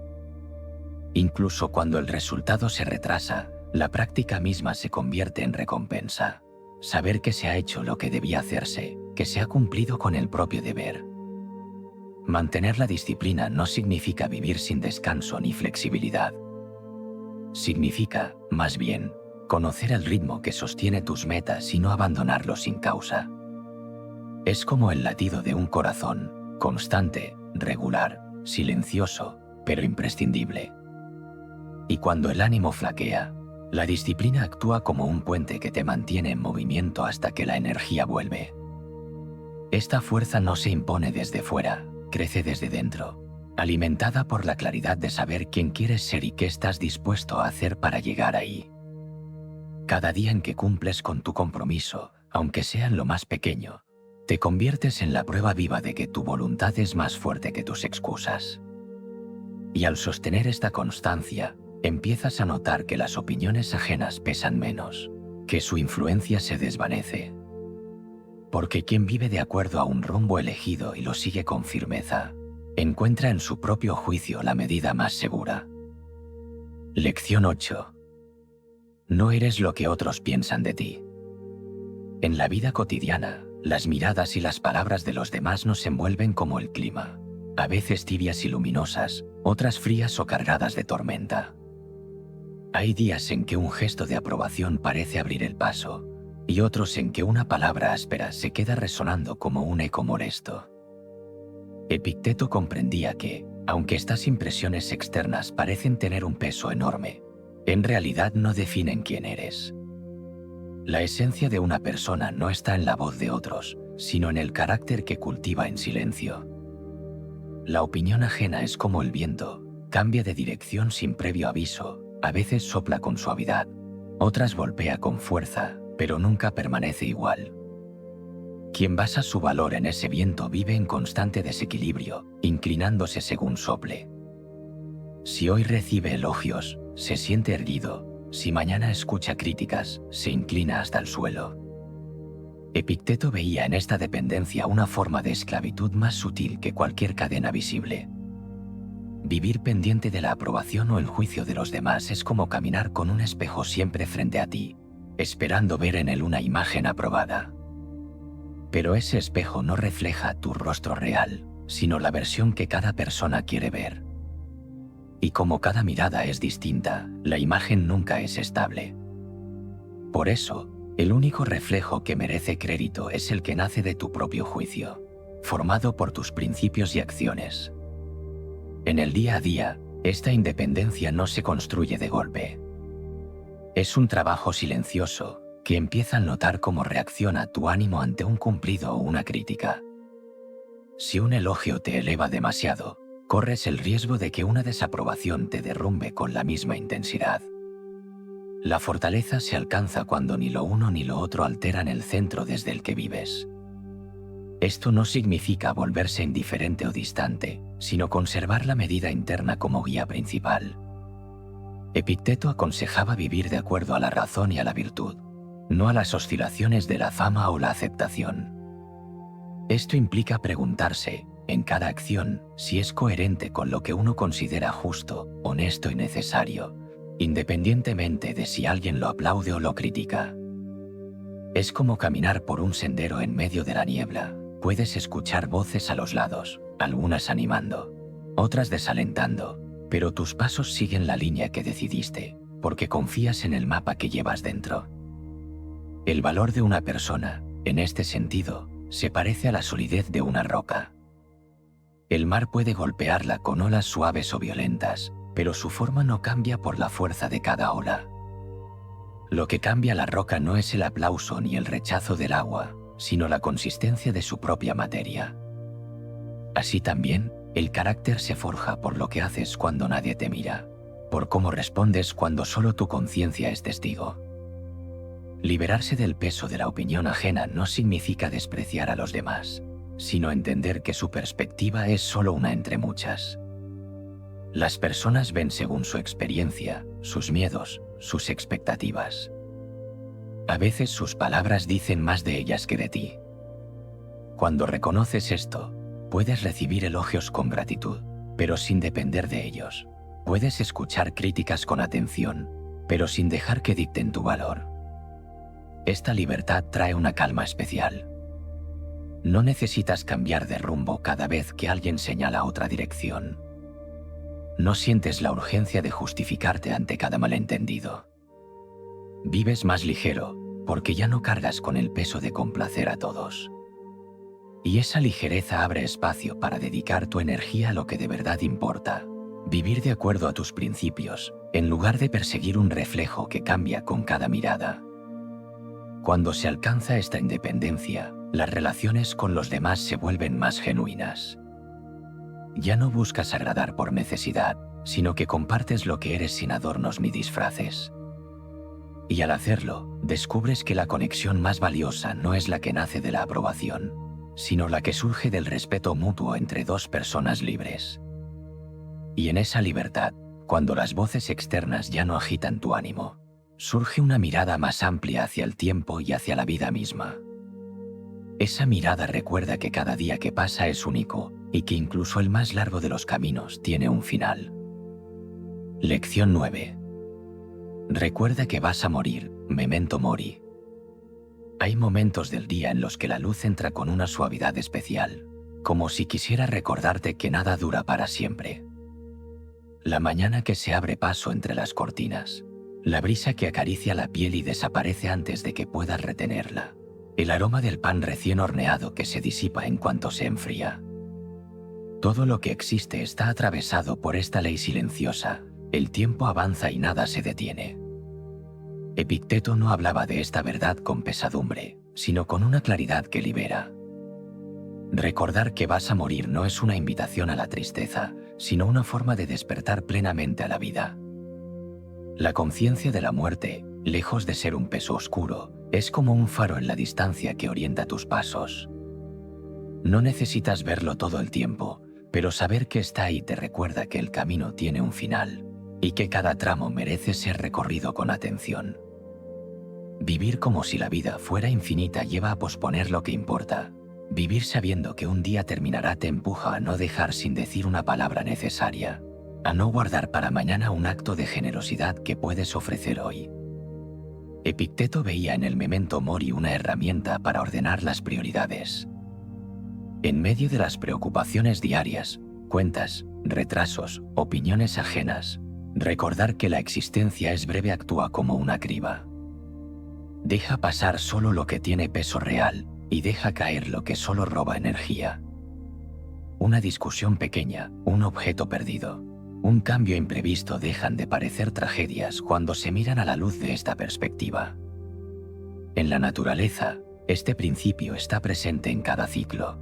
Incluso cuando el resultado se retrasa, la práctica misma se convierte en recompensa. Saber que se ha hecho lo que debía hacerse, que se ha cumplido con el propio deber. Mantener la disciplina no significa vivir sin descanso ni flexibilidad. Significa, más bien, conocer el ritmo que sostiene tus metas y no abandonarlo sin causa. Es como el latido de un corazón, constante, regular, silencioso, pero imprescindible. Y cuando el ánimo flaquea, la disciplina actúa como un puente que te mantiene en movimiento hasta que la energía vuelve. Esta fuerza no se impone desde fuera, crece desde dentro, alimentada por la claridad de saber quién quieres ser y qué estás dispuesto a hacer para llegar ahí. Cada día en que cumples con tu compromiso, aunque sea en lo más pequeño, te conviertes en la prueba viva de que tu voluntad es más fuerte que tus excusas. Y al sostener esta constancia, empiezas a notar que las opiniones ajenas pesan menos, que su influencia se desvanece. Porque quien vive de acuerdo a un rumbo elegido y lo sigue con firmeza, encuentra en su propio juicio la medida más segura. Lección 8. No eres lo que otros piensan de ti. En la vida cotidiana, las miradas y las palabras de los demás nos envuelven como el clima, a veces tibias y luminosas, otras frías o cargadas de tormenta. Hay días en que un gesto de aprobación parece abrir el paso, y otros en que una palabra áspera se queda resonando como un eco molesto. Epicteto comprendía que, aunque estas impresiones externas parecen tener un peso enorme, en realidad no definen quién eres. La esencia de una persona no está en la voz de otros, sino en el carácter que cultiva en silencio. La opinión ajena es como el viento, cambia de dirección sin previo aviso, a veces sopla con suavidad, otras golpea con fuerza, pero nunca permanece igual. Quien basa su valor en ese viento vive en constante desequilibrio, inclinándose según sople. Si hoy recibe elogios, se siente erguido, si mañana escucha críticas, se inclina hasta el suelo. Epicteto veía en esta dependencia una forma de esclavitud más sutil que cualquier cadena visible. Vivir pendiente de la aprobación o el juicio de los demás es como caminar con un espejo siempre frente a ti, esperando ver en él una imagen aprobada. Pero ese espejo no refleja tu rostro real, sino la versión que cada persona quiere ver. Y como cada mirada es distinta, la imagen nunca es estable. Por eso, el único reflejo que merece crédito es el que nace de tu propio juicio, formado por tus principios y acciones. En el día a día, esta independencia no se construye de golpe. Es un trabajo silencioso, que empieza al notar cómo reacciona tu ánimo ante un cumplido o una crítica. Si un elogio te eleva demasiado, corres el riesgo de que una desaprobación te derrumbe con la misma intensidad. La fortaleza se alcanza cuando ni lo uno ni lo otro alteran el centro desde el que vives. Esto no significa volverse indiferente o distante, sino conservar la medida interna como guía principal. Epicteto aconsejaba vivir de acuerdo a la razón y a la virtud, no a las oscilaciones de la fama o la aceptación. Esto implica preguntarse, en cada acción, si es coherente con lo que uno considera justo, honesto y necesario, independientemente de si alguien lo aplaude o lo critica. Es como caminar por un sendero en medio de la niebla. Puedes escuchar voces a los lados, algunas animando, otras desalentando, pero tus pasos siguen la línea que decidiste, porque confías en el mapa que llevas dentro. El valor de una persona, en este sentido, se parece a la solidez de una roca. El mar puede golpearla con olas suaves o violentas, pero su forma no cambia por la fuerza de cada ola. Lo que cambia la roca no es el aplauso ni el rechazo del agua, sino la consistencia de su propia materia. Así también, el carácter se forja por lo que haces cuando nadie te mira, por cómo respondes cuando solo tu conciencia es testigo. Liberarse del peso de la opinión ajena no significa despreciar a los demás, sino entender que su perspectiva es solo una entre muchas. Las personas ven según su experiencia, sus miedos, sus expectativas. A veces sus palabras dicen más de ellas que de ti. Cuando reconoces esto, puedes recibir elogios con gratitud, pero sin depender de ellos. Puedes escuchar críticas con atención, pero sin dejar que dicten tu valor. Esta libertad trae una calma especial. No necesitas cambiar de rumbo cada vez que alguien señala otra dirección. No sientes la urgencia de justificarte ante cada malentendido. Vives más ligero, porque ya no cargas con el peso de complacer a todos. Y esa ligereza abre espacio para dedicar tu energía a lo que de verdad importa. Vivir de acuerdo a tus principios, en lugar de perseguir un reflejo que cambia con cada mirada. Cuando se alcanza esta independencia, las relaciones con los demás se vuelven más genuinas. Ya no buscas agradar por necesidad, sino que compartes lo que eres sin adornos ni disfraces. Y al hacerlo, descubres que la conexión más valiosa no es la que nace de la aprobación, sino la que surge del respeto mutuo entre dos personas libres. Y en esa libertad, cuando las voces externas ya no agitan tu ánimo, surge una mirada más amplia hacia el tiempo y hacia la vida misma. Esa mirada recuerda que cada día que pasa es único y que incluso el más largo de los caminos tiene un final. Lección 9. Recuerda que vas a morir, memento mori. Hay momentos del día en los que la luz entra con una suavidad especial, como si quisiera recordarte que nada dura para siempre. La mañana que se abre paso entre las cortinas, la brisa que acaricia la piel y desaparece antes de que puedas retenerla, el aroma del pan recién horneado que se disipa en cuanto se enfría. Todo lo que existe está atravesado por esta ley silenciosa, el tiempo avanza y nada se detiene. Epicteto no hablaba de esta verdad con pesadumbre, sino con una claridad que libera. Recordar que vas a morir no es una invitación a la tristeza, sino una forma de despertar plenamente a la vida. La conciencia de la muerte, lejos de ser un peso oscuro, es como un faro en la distancia que orienta tus pasos. No necesitas verlo todo el tiempo, pero saber que está ahí te recuerda que el camino tiene un final, y que cada tramo merece ser recorrido con atención. Vivir como si la vida fuera infinita lleva a posponer lo que importa. Vivir sabiendo que un día terminará te empuja a no dejar sin decir una palabra necesaria, a no guardar para mañana un acto de generosidad que puedes ofrecer hoy. Epicteto veía en el memento mori una herramienta para ordenar las prioridades. En medio de las preocupaciones diarias, cuentas, retrasos, opiniones ajenas, recordar que la existencia es breve actúa como una criba. Deja pasar solo lo que tiene peso real y deja caer lo que solo roba energía. Una discusión pequeña, un objeto perdido, un cambio imprevisto dejan de parecer tragedias cuando se miran a la luz de esta perspectiva. En la naturaleza, este principio está presente en cada ciclo.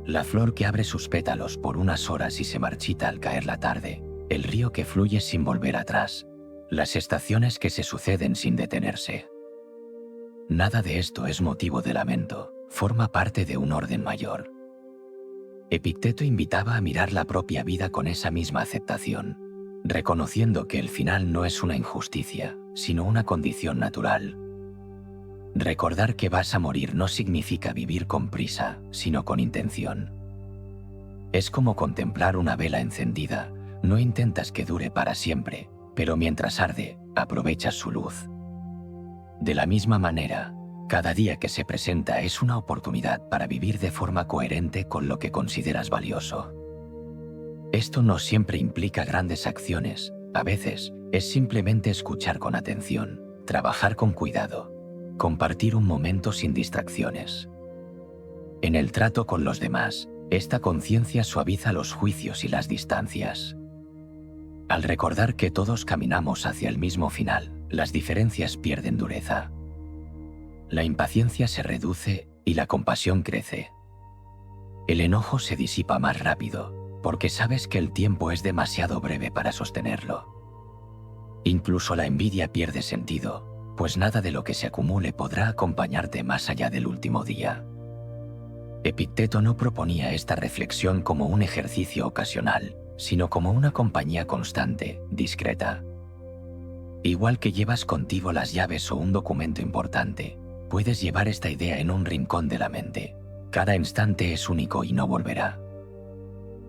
La flor que abre sus pétalos por unas horas y se marchita al caer la tarde, el río que fluye sin volver atrás, las estaciones que se suceden sin detenerse. Nada de esto es motivo de lamento, forma parte de un orden mayor. Epicteto invitaba a mirar la propia vida con esa misma aceptación, reconociendo que el final no es una injusticia, sino una condición natural. Recordar que vas a morir no significa vivir con prisa, sino con intención. Es como contemplar una vela encendida, no intentas que dure para siempre, pero mientras arde, aprovechas su luz. De la misma manera, cada día que se presenta es una oportunidad para vivir de forma coherente con lo que consideras valioso. Esto no siempre implica grandes acciones, a veces es simplemente escuchar con atención, trabajar con cuidado, compartir un momento sin distracciones. En el trato con los demás, esta conciencia suaviza los juicios y las distancias. Al recordar que todos caminamos hacia el mismo final, las diferencias pierden dureza. La impaciencia se reduce y la compasión crece. El enojo se disipa más rápido, porque sabes que el tiempo es demasiado breve para sostenerlo. Incluso la envidia pierde sentido, pues nada de lo que se acumule podrá acompañarte más allá del último día. Epicteto no proponía esta reflexión como un ejercicio ocasional, sino como una compañía constante, discreta. Igual que llevas contigo las llaves o un documento importante, puedes llevar esta idea en un rincón de la mente. Cada instante es único y no volverá.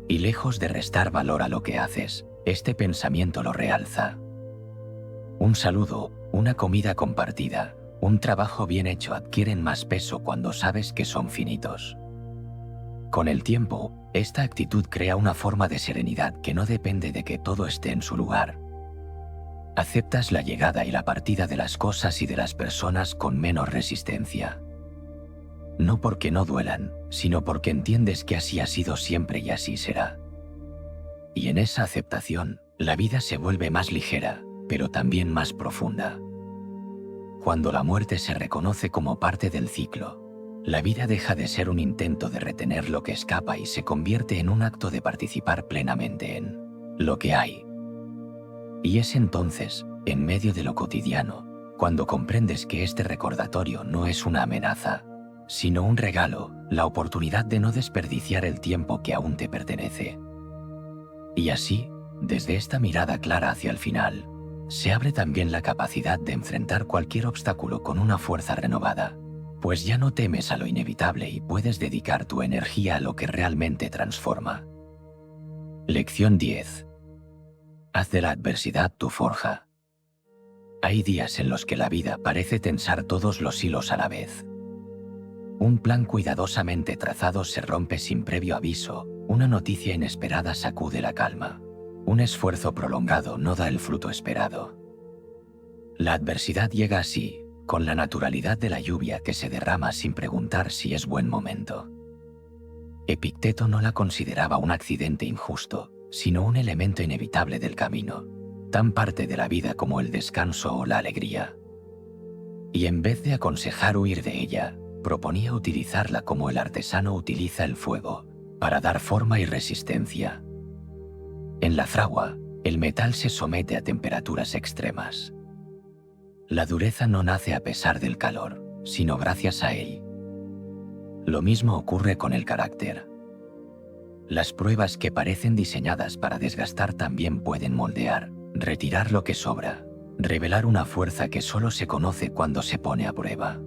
Y lejos de restar valor a lo que haces, este pensamiento lo realza. Un saludo, una comida compartida, un trabajo bien hecho adquieren más peso cuando sabes que son finitos. Con el tiempo, esta actitud crea una forma de serenidad que no depende de que todo esté en su lugar. Aceptas la llegada y la partida de las cosas y de las personas con menos resistencia. No porque no duelan, sino porque entiendes que así ha sido siempre y así será. Y en esa aceptación, la vida se vuelve más ligera, pero también más profunda. Cuando la muerte se reconoce como parte del ciclo, la vida deja de ser un intento de retener lo que escapa y se convierte en un acto de participar plenamente en lo que hay. Y es entonces, en medio de lo cotidiano, cuando comprendes que este recordatorio no es una amenaza, sino un regalo, la oportunidad de no desperdiciar el tiempo que aún te pertenece. Y así, desde esta mirada clara hacia el final, se abre también la capacidad de enfrentar cualquier obstáculo con una fuerza renovada, pues ya no temes a lo inevitable y puedes dedicar tu energía a lo que realmente transforma. Lección 10. Haz de la adversidad tu forja. Hay días en los que la vida parece tensar todos los hilos a la vez. Un plan cuidadosamente trazado se rompe sin previo aviso, una noticia inesperada sacude la calma. Un esfuerzo prolongado no da el fruto esperado. La adversidad llega así, con la naturalidad de la lluvia que se derrama sin preguntar si es buen momento. Epicteto no la consideraba un accidente injusto, sino un elemento inevitable del camino, tan parte de la vida como el descanso o la alegría. Y en vez de aconsejar huir de ella, proponía utilizarla como el artesano utiliza el fuego, para dar forma y resistencia. En la fragua, el metal se somete a temperaturas extremas. La dureza no nace a pesar del calor, sino gracias a él. Lo mismo ocurre con el carácter. Las pruebas que parecen diseñadas para desgastar también pueden moldear, retirar lo que sobra, revelar una fuerza que solo se conoce cuando se pone a prueba.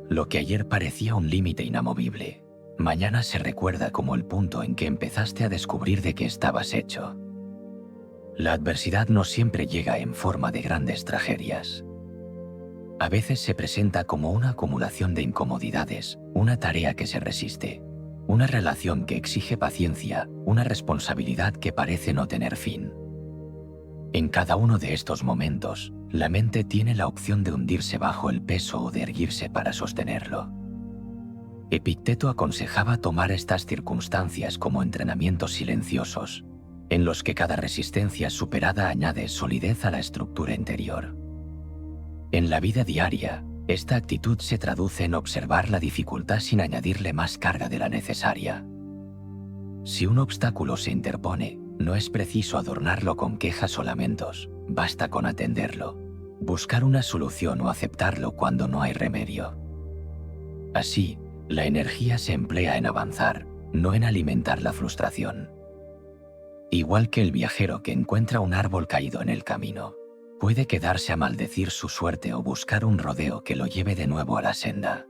Lo que ayer parecía un límite inamovible, mañana se recuerda como el punto en que empezaste a descubrir de qué estabas hecho. La adversidad no siempre llega en forma de grandes tragedias. A veces se presenta como una acumulación de incomodidades, una tarea que se resiste, una relación que exige paciencia, una responsabilidad que parece no tener fin. En cada uno de estos momentos, la mente tiene la opción de hundirse bajo el peso o de erguirse para sostenerlo. Epicteto aconsejaba tomar estas circunstancias como entrenamientos silenciosos, en los que cada resistencia superada añade solidez a la estructura interior. En la vida diaria, esta actitud se traduce en observar la dificultad sin añadirle más carga de la necesaria. Si un obstáculo se interpone, no es preciso adornarlo con quejas o lamentos, basta con atenderlo, buscar una solución o aceptarlo cuando no hay remedio. Así, la energía se emplea en avanzar, no en alimentar la frustración. Igual que el viajero que encuentra un árbol caído en el camino, puede quedarse a maldecir su suerte o buscar un rodeo que lo lleve de nuevo a la senda.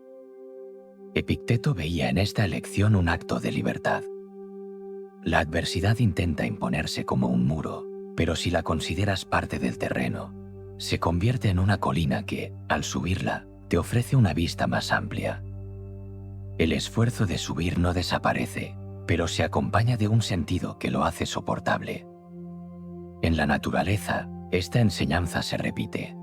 Epicteto veía en esta elección un acto de libertad. La adversidad intenta imponerse como un muro, pero si la consideras parte del terreno, se convierte en una colina que, al subirla, te ofrece una vista más amplia. El esfuerzo de subir no desaparece, pero se acompaña de un sentido que lo hace soportable. En la naturaleza, esta enseñanza se repite.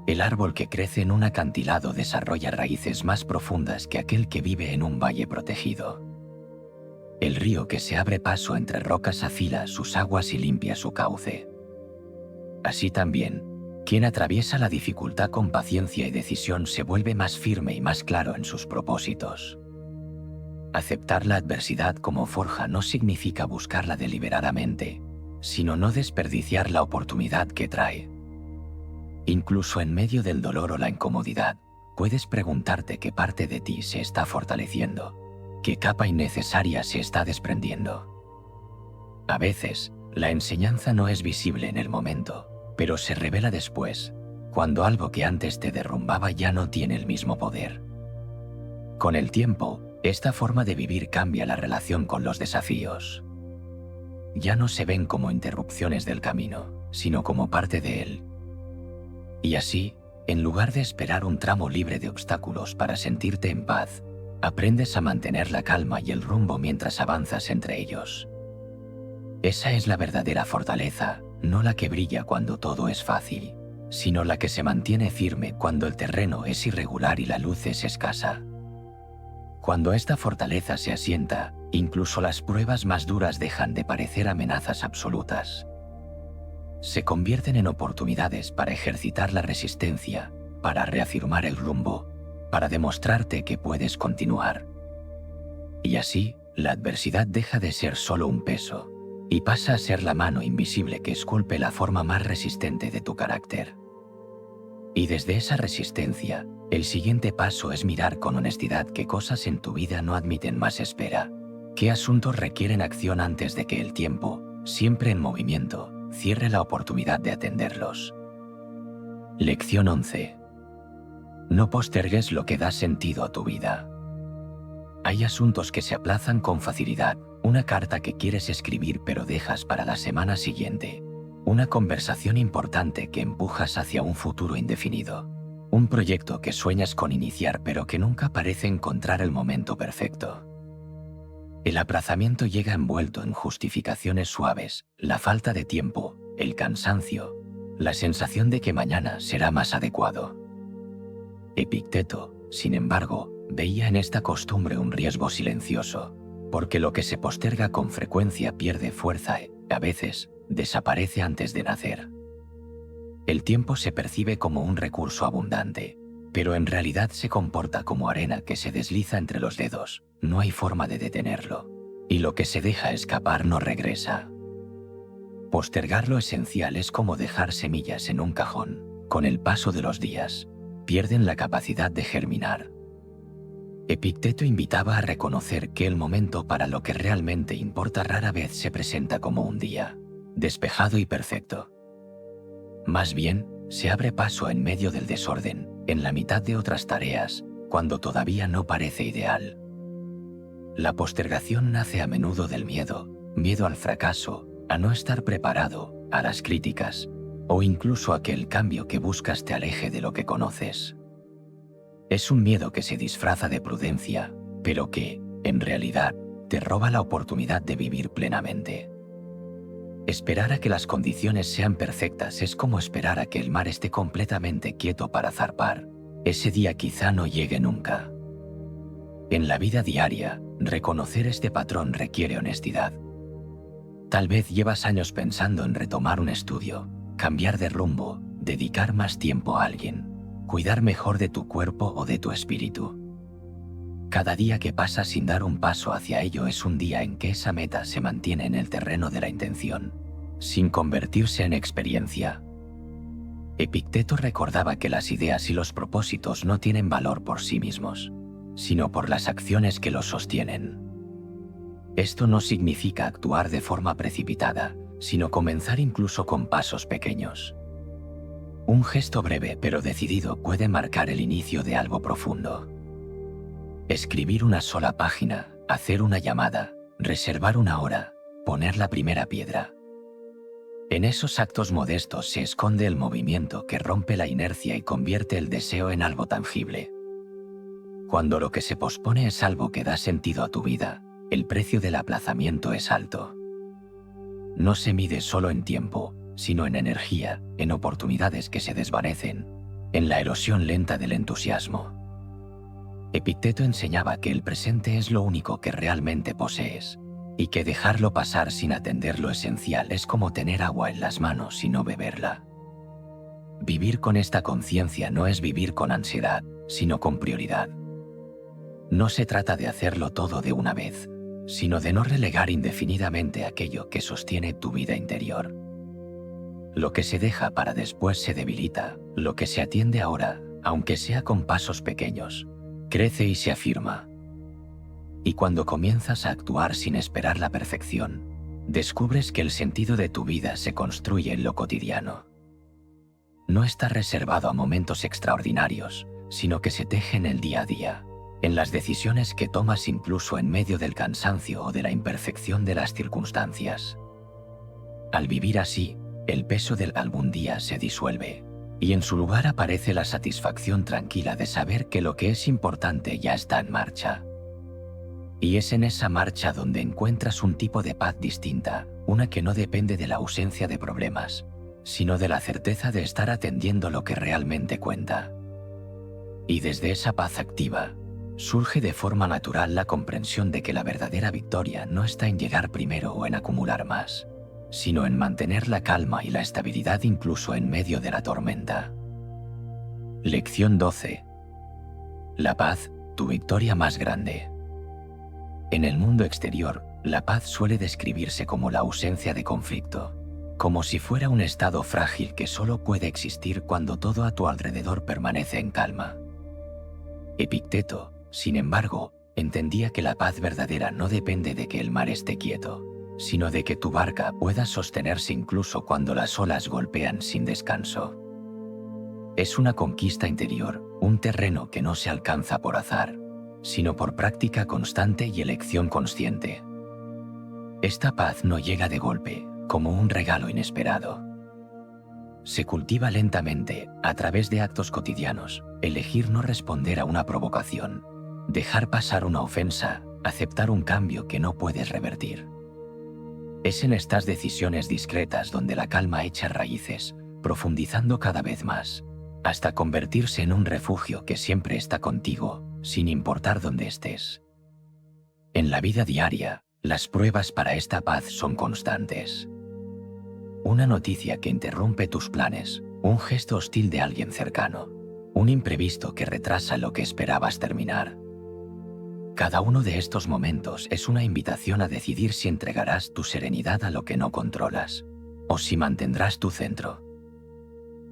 El árbol que crece en un acantilado desarrolla raíces más profundas que aquel que vive en un valle protegido. El río que se abre paso entre rocas afila sus aguas y limpia su cauce. Así también, quien atraviesa la dificultad con paciencia y decisión se vuelve más firme y más claro en sus propósitos. Aceptar la adversidad como forja no significa buscarla deliberadamente, sino no desperdiciar la oportunidad que trae. Incluso en medio del dolor o la incomodidad, puedes preguntarte qué parte de ti se está fortaleciendo, qué capa innecesaria se está desprendiendo. A veces, la enseñanza no es visible en el momento, pero se revela después, cuando algo que antes te derrumbaba ya no tiene el mismo poder. Con el tiempo, esta forma de vivir cambia la relación con los desafíos. Ya no se ven como interrupciones del camino, sino como parte de él. Y así, en lugar de esperar un tramo libre de obstáculos para sentirte en paz, aprendes a mantener la calma y el rumbo mientras avanzas entre ellos. Esa es la verdadera fortaleza, no la que brilla cuando todo es fácil, sino la que se mantiene firme cuando el terreno es irregular y la luz es escasa. Cuando esta fortaleza se asienta, incluso las pruebas más duras dejan de parecer amenazas absolutas. Se convierten en oportunidades para ejercitar la resistencia, para reafirmar el rumbo, para demostrarte que puedes continuar. Y así, la adversidad deja de ser solo un peso, y pasa a ser la mano invisible que esculpe la forma más resistente de tu carácter. Y desde esa resistencia, el siguiente paso es mirar con honestidad qué cosas en tu vida no admiten más espera, qué asuntos requieren acción antes de que el tiempo, siempre en movimiento, cierre la oportunidad de atenderlos. Lección 11. No postergues lo que da sentido a tu vida. Hay asuntos que se aplazan con facilidad, una carta que quieres escribir pero dejas para la semana siguiente, una conversación importante que empujas hacia un futuro indefinido, un proyecto que sueñas con iniciar pero que nunca parece encontrar el momento perfecto. El aplazamiento llega envuelto en justificaciones suaves, la falta de tiempo, el cansancio, la sensación de que mañana será más adecuado. Epicteto, sin embargo, veía en esta costumbre un riesgo silencioso, porque lo que se posterga con frecuencia pierde fuerza y, a veces, desaparece antes de nacer. El tiempo se percibe como un recurso abundante, pero en realidad se comporta como arena que se desliza entre los dedos, no hay forma de detenerlo, y lo que se deja escapar no regresa. Postergar lo esencial es como dejar semillas en un cajón, con el paso de los días, pierden la capacidad de germinar. Epicteto invitaba a reconocer que el momento para lo que realmente importa rara vez se presenta como un día, despejado y perfecto. Más bien, se abre paso en medio del desorden, en la mitad de otras tareas, cuando todavía no parece ideal. La postergación nace a menudo del miedo, miedo al fracaso, a no estar preparado, a las críticas, o incluso a que el cambio que buscas te aleje de lo que conoces. Es un miedo que se disfraza de prudencia, pero que, en realidad, te roba la oportunidad de vivir plenamente. Esperar a que las condiciones sean perfectas es como esperar a que el mar esté completamente quieto para zarpar. Ese día quizá no llegue nunca. En la vida diaria, reconocer este patrón requiere honestidad. Tal vez llevas años pensando en retomar un estudio, cambiar de rumbo, dedicar más tiempo a alguien, cuidar mejor de tu cuerpo o de tu espíritu. Cada día que pasa sin dar un paso hacia ello es un día en que esa meta se mantiene en el terreno de la intención, sin convertirse en experiencia. Epicteto recordaba que las ideas y los propósitos no tienen valor por sí mismos, sino por las acciones que los sostienen. Esto no significa actuar de forma precipitada, sino comenzar incluso con pasos pequeños. Un gesto breve pero decidido puede marcar el inicio de algo profundo. Escribir una sola página, hacer una llamada, reservar una hora, poner la primera piedra. En esos actos modestos se esconde el movimiento que rompe la inercia y convierte el deseo en algo tangible. Cuando lo que se pospone es algo que da sentido a tu vida, el precio del aplazamiento es alto. No se mide solo en tiempo, sino en energía, en oportunidades que se desvanecen, en la erosión lenta del entusiasmo. Epicteto enseñaba que el presente es lo único que realmente posees, y que dejarlo pasar sin atender lo esencial es como tener agua en las manos y no beberla. Vivir con esta conciencia no es vivir con ansiedad, sino con prioridad. No se trata de hacerlo todo de una vez, sino de no relegar indefinidamente aquello que sostiene tu vida interior. Lo que se deja para después se debilita, lo que se atiende ahora, aunque sea con pasos pequeños, crece y se afirma. Y cuando comienzas a actuar sin esperar la perfección, descubres que el sentido de tu vida se construye en lo cotidiano. No está reservado a momentos extraordinarios, sino que se teje en el día a día, en las decisiones que tomas incluso en medio del cansancio o de la imperfección de las circunstancias. Al vivir así, el peso del algún día se disuelve, y en su lugar aparece la satisfacción tranquila de saber que lo que es importante ya está en marcha. Y es en esa marcha donde encuentras un tipo de paz distinta, una que no depende de la ausencia de problemas, sino de la certeza de estar atendiendo lo que realmente cuenta. Y desde esa paz activa, surge de forma natural la comprensión de que la verdadera victoria no está en llegar primero o en acumular más, sino en mantener la calma y la estabilidad incluso en medio de la tormenta. Lección 12. La paz, tu victoria más grande. En el mundo exterior, la paz suele describirse como la ausencia de conflicto, como si fuera un estado frágil que solo puede existir cuando todo a tu alrededor permanece en calma. Epicteto, sin embargo, entendía que la paz verdadera no depende de que el mar esté quieto, sino de que tu barca pueda sostenerse incluso cuando las olas golpean sin descanso. Es una conquista interior, un terreno que no se alcanza por azar, sino por práctica constante y elección consciente. Esta paz no llega de golpe, como un regalo inesperado. Se cultiva lentamente, a través de actos cotidianos, elegir no responder a una provocación, dejar pasar una ofensa, aceptar un cambio que no puedes revertir. Es en estas decisiones discretas donde la calma echa raíces, profundizando cada vez más, hasta convertirse en un refugio que siempre está contigo, sin importar dónde estés. En la vida diaria, las pruebas para esta paz son constantes. Una noticia que interrumpe tus planes, un gesto hostil de alguien cercano, un imprevisto que retrasa lo que esperabas terminar. Cada uno de estos momentos es una invitación a decidir si entregarás tu serenidad a lo que no controlas, o si mantendrás tu centro.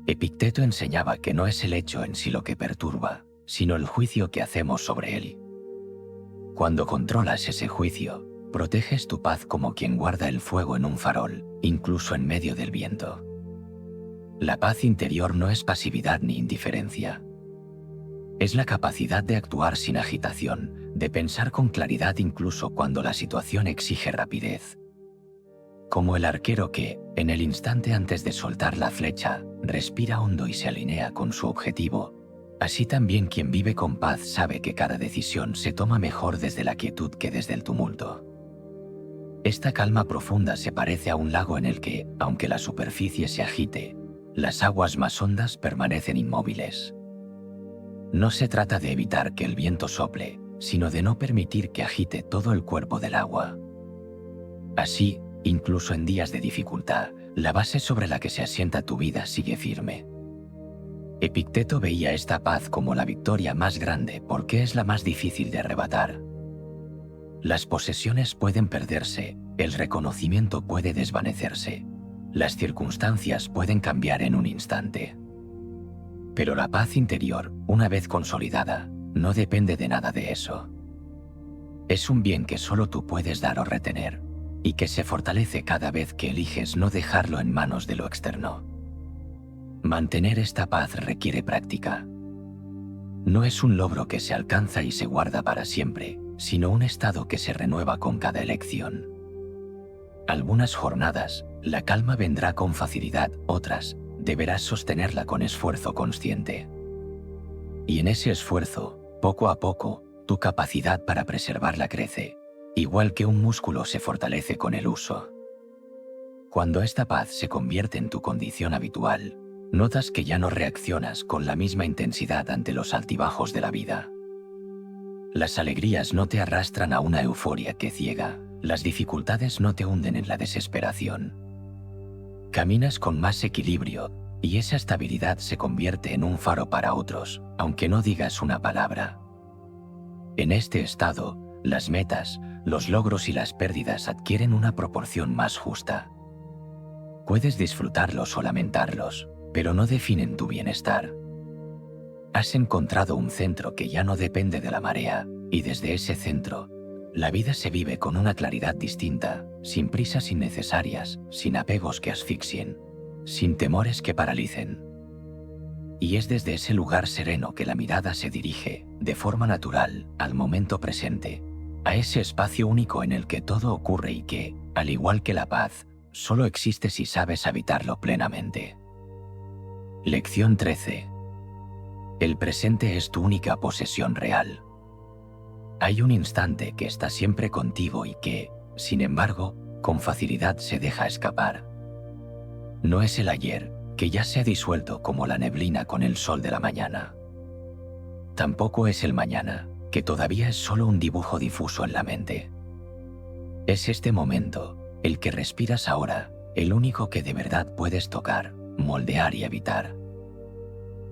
Epicteto enseñaba que no es el hecho en sí lo que perturba, sino el juicio que hacemos sobre él. Cuando controlas ese juicio, proteges tu paz como quien guarda el fuego en un farol, incluso en medio del viento. La paz interior no es pasividad ni indiferencia. Es la capacidad de actuar sin agitación, de pensar con claridad incluso cuando la situación exige rapidez. Como el arquero que, en el instante antes de soltar la flecha, respira hondo y se alinea con su objetivo, así también quien vive con paz sabe que cada decisión se toma mejor desde la quietud que desde el tumulto. Esta calma profunda se parece a un lago en el que, aunque la superficie se agite, las aguas más hondas permanecen inmóviles. No se trata de evitar que el viento sople, sino de no permitir que agite todo el cuerpo del agua. Así, incluso en días de dificultad, la base sobre la que se asienta tu vida sigue firme. Epicteto veía esta paz como la victoria más grande porque es la más difícil de arrebatar. Las posesiones pueden perderse, el reconocimiento puede desvanecerse, las circunstancias pueden cambiar en un instante. Pero la paz interior, una vez consolidada, no depende de nada de eso. Es un bien que solo tú puedes dar o retener, y que se fortalece cada vez que eliges no dejarlo en manos de lo externo. Mantener esta paz requiere práctica. No es un logro que se alcanza y se guarda para siempre, sino un estado que se renueva con cada elección. Algunas jornadas, la calma vendrá con facilidad, otras, deberás sostenerla con esfuerzo consciente. Y en ese esfuerzo, poco a poco, tu capacidad para preservarla crece, igual que un músculo se fortalece con el uso. Cuando esta paz se convierte en tu condición habitual, notas que ya no reaccionas con la misma intensidad ante los altibajos de la vida. Las alegrías no te arrastran a una euforia que ciega, las dificultades no te hunden en la desesperación. Caminas con más equilibrio, y esa estabilidad se convierte en un faro para otros, aunque no digas una palabra. En este estado, las metas, los logros y las pérdidas adquieren una proporción más justa. Puedes disfrutarlos o lamentarlos, pero no definen tu bienestar. Has encontrado un centro que ya no depende de la marea, y desde ese centro, la vida se vive con una claridad distinta, sin prisas innecesarias, sin apegos que asfixien, sin temores que paralicen. Y es desde ese lugar sereno que la mirada se dirige, de forma natural, al momento presente, a ese espacio único en el que todo ocurre y que, al igual que la paz, solo existe si sabes habitarlo plenamente. Lección 13. El presente es tu única posesión real. Hay un instante que está siempre contigo y que, sin embargo, con facilidad se deja escapar. No es el ayer, que ya se ha disuelto como la neblina con el sol de la mañana. Tampoco es el mañana, que todavía es solo un dibujo difuso en la mente. Es este momento, el que respiras ahora, el único que de verdad puedes tocar, moldear y habitar.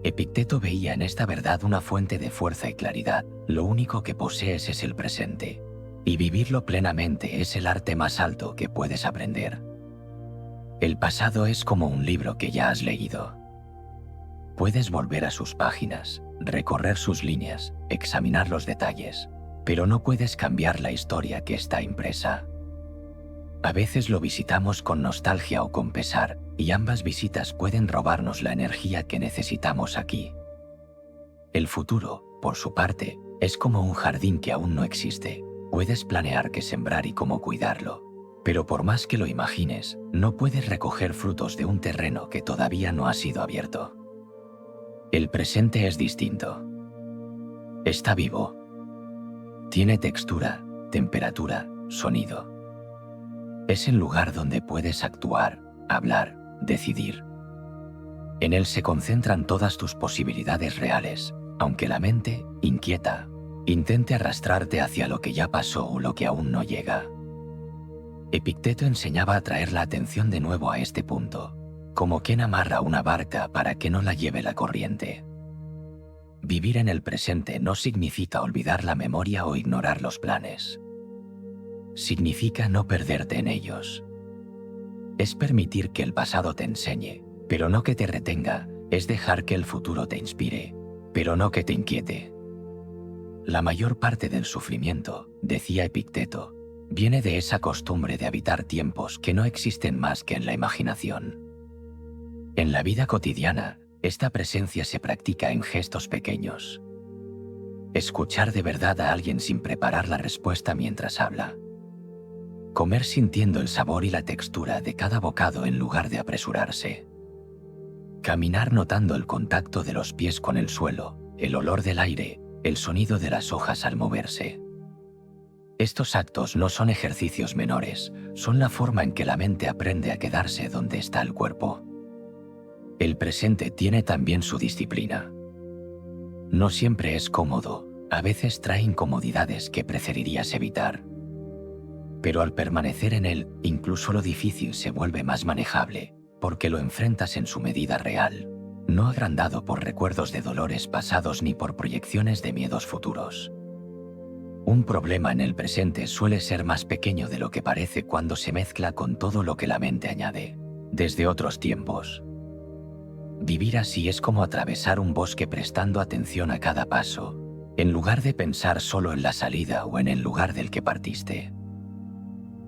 Epicteto veía en esta verdad una fuente de fuerza y claridad. Lo único que posees es el presente, y vivirlo plenamente es el arte más alto que puedes aprender. El pasado es como un libro que ya has leído. Puedes volver a sus páginas, recorrer sus líneas, examinar los detalles, pero no puedes cambiar la historia que está impresa. A veces lo visitamos con nostalgia o con pesar, y ambas visitas pueden robarnos la energía que necesitamos aquí. El futuro, por su parte, es como un jardín que aún no existe. Puedes planear qué sembrar y cómo cuidarlo, pero por más que lo imagines, no puedes recoger frutos de un terreno que todavía no ha sido abierto. El presente es distinto. Está vivo. Tiene textura, temperatura, sonido. Es el lugar donde puedes actuar, hablar, decidir. En él se concentran todas tus posibilidades reales, aunque la mente, inquieta, intente arrastrarte hacia lo que ya pasó o lo que aún no llega. Epicteto enseñaba a traer la atención de nuevo a este punto, como quien amarra una barca para que no la lleve la corriente. Vivir en el presente no significa olvidar la memoria o ignorar los planes. Significa no perderte en ellos. Es permitir que el pasado te enseñe, pero no que te retenga. Es dejar que el futuro te inspire, pero no que te inquiete. La mayor parte del sufrimiento, decía Epicteto, viene de esa costumbre de habitar tiempos que no existen más que en la imaginación. En la vida cotidiana, esta presencia se practica en gestos pequeños. Escuchar de verdad a alguien sin preparar la respuesta mientras habla. Comer sintiendo el sabor y la textura de cada bocado en lugar de apresurarse. Caminar notando el contacto de los pies con el suelo, el olor del aire, el sonido de las hojas al moverse. Estos actos no son ejercicios menores, son la forma en que la mente aprende a quedarse donde está el cuerpo. El presente tiene también su disciplina. No siempre es cómodo, a veces trae incomodidades que preferirías evitar. Pero al permanecer en él, incluso lo difícil se vuelve más manejable, porque lo enfrentas en su medida real, no agrandado por recuerdos de dolores pasados ni por proyecciones de miedos futuros. Un problema en el presente suele ser más pequeño de lo que parece cuando se mezcla con todo lo que la mente añade, desde otros tiempos. Vivir así es como atravesar un bosque prestando atención a cada paso, en lugar de pensar solo en la salida o en el lugar del que partiste.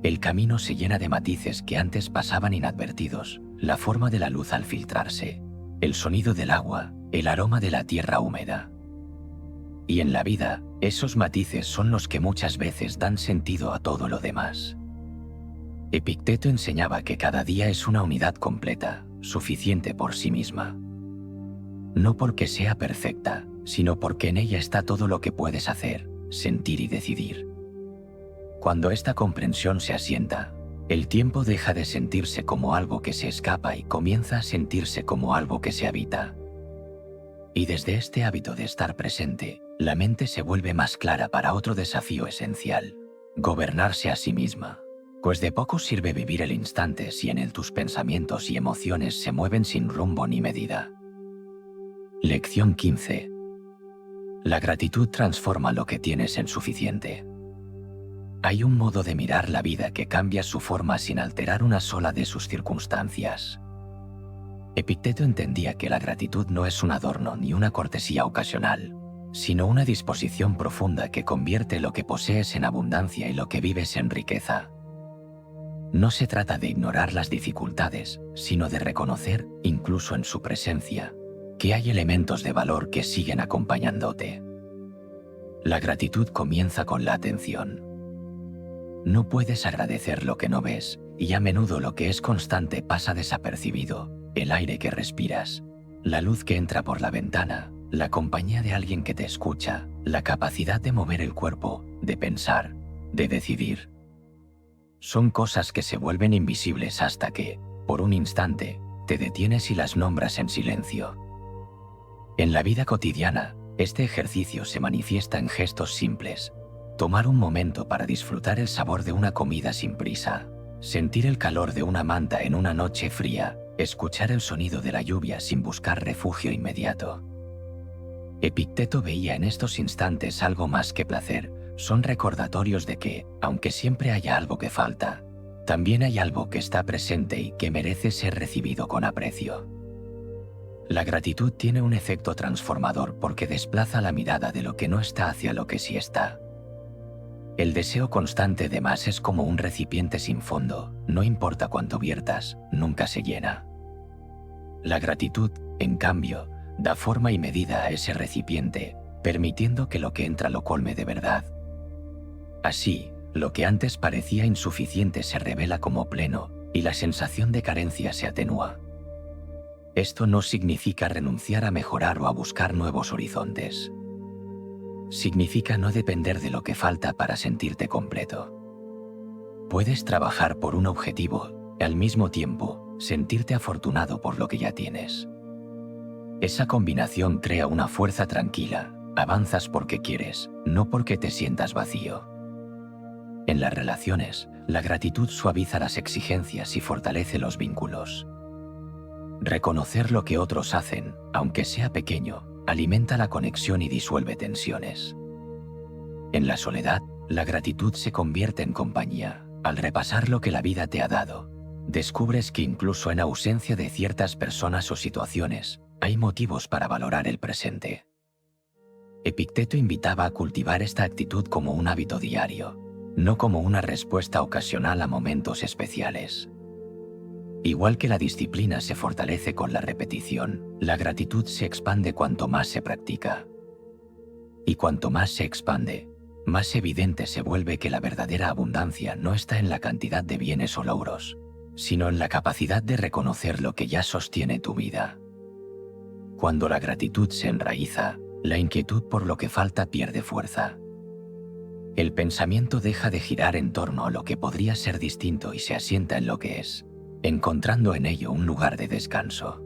El camino se llena de matices que antes pasaban inadvertidos, la forma de la luz al filtrarse, el sonido del agua, el aroma de la tierra húmeda. Y en la vida, esos matices son los que muchas veces dan sentido a todo lo demás. Epicteto enseñaba que cada día es una unidad completa, suficiente por sí misma. No porque sea perfecta, sino porque en ella está todo lo que puedes hacer, sentir y decidir. Cuando esta comprensión se asienta, el tiempo deja de sentirse como algo que se escapa y comienza a sentirse como algo que se habita. Y desde este hábito de estar presente, la mente se vuelve más clara para otro desafío esencial: gobernarse a sí misma. Pues de poco sirve vivir el instante si en él tus pensamientos y emociones se mueven sin rumbo ni medida. Lección 15. La gratitud transforma lo que tienes en suficiente. Hay un modo de mirar la vida que cambia su forma sin alterar una sola de sus circunstancias. Epicteto entendía que la gratitud no es un adorno ni una cortesía ocasional, sino una disposición profunda que convierte lo que posees en abundancia y lo que vives en riqueza. No se trata de ignorar las dificultades, sino de reconocer, incluso en su presencia, que hay elementos de valor que siguen acompañándote. La gratitud comienza con la atención. No puedes agradecer lo que no ves, y a menudo lo que es constante pasa desapercibido: el aire que respiras, la luz que entra por la ventana, la compañía de alguien que te escucha, la capacidad de mover el cuerpo, de pensar, de decidir. Son cosas que se vuelven invisibles hasta que, por un instante, te detienes y las nombras en silencio. En la vida cotidiana, este ejercicio se manifiesta en gestos simples: tomar un momento para disfrutar el sabor de una comida sin prisa, sentir el calor de una manta en una noche fría, escuchar el sonido de la lluvia sin buscar refugio inmediato. Epicteto veía en estos instantes algo más que placer: son recordatorios de que, aunque siempre haya algo que falta, también hay algo que está presente y que merece ser recibido con aprecio. La gratitud tiene un efecto transformador porque desplaza la mirada de lo que no está hacia lo que sí está. El deseo constante de más es como un recipiente sin fondo: no importa cuánto viertas, nunca se llena. La gratitud, en cambio, da forma y medida a ese recipiente, permitiendo que lo que entra lo colme de verdad. Así, lo que antes parecía insuficiente se revela como pleno, y la sensación de carencia se atenúa. Esto no significa renunciar a mejorar o a buscar nuevos horizontes. Significa no depender de lo que falta para sentirte completo. Puedes trabajar por un objetivo y, al mismo tiempo, sentirte afortunado por lo que ya tienes. Esa combinación crea una fuerza tranquila: avanzas porque quieres, no porque te sientas vacío. En las relaciones, la gratitud suaviza las exigencias y fortalece los vínculos. Reconocer lo que otros hacen, aunque sea pequeño, alimenta la conexión y disuelve tensiones. En la soledad, la gratitud se convierte en compañía. Al repasar lo que la vida te ha dado, descubres que incluso en ausencia de ciertas personas o situaciones, hay motivos para valorar el presente. Epicteto invitaba a cultivar esta actitud como un hábito diario, no como una respuesta ocasional a momentos especiales. Igual que la disciplina se fortalece con la repetición, la gratitud se expande cuanto más se practica. Y cuanto más se expande, más evidente se vuelve que la verdadera abundancia no está en la cantidad de bienes o logros, sino en la capacidad de reconocer lo que ya sostiene tu vida. Cuando la gratitud se enraiza, la inquietud por lo que falta pierde fuerza. El pensamiento deja de girar en torno a lo que podría ser distinto y se asienta en lo que es, encontrando en ello un lugar de descanso.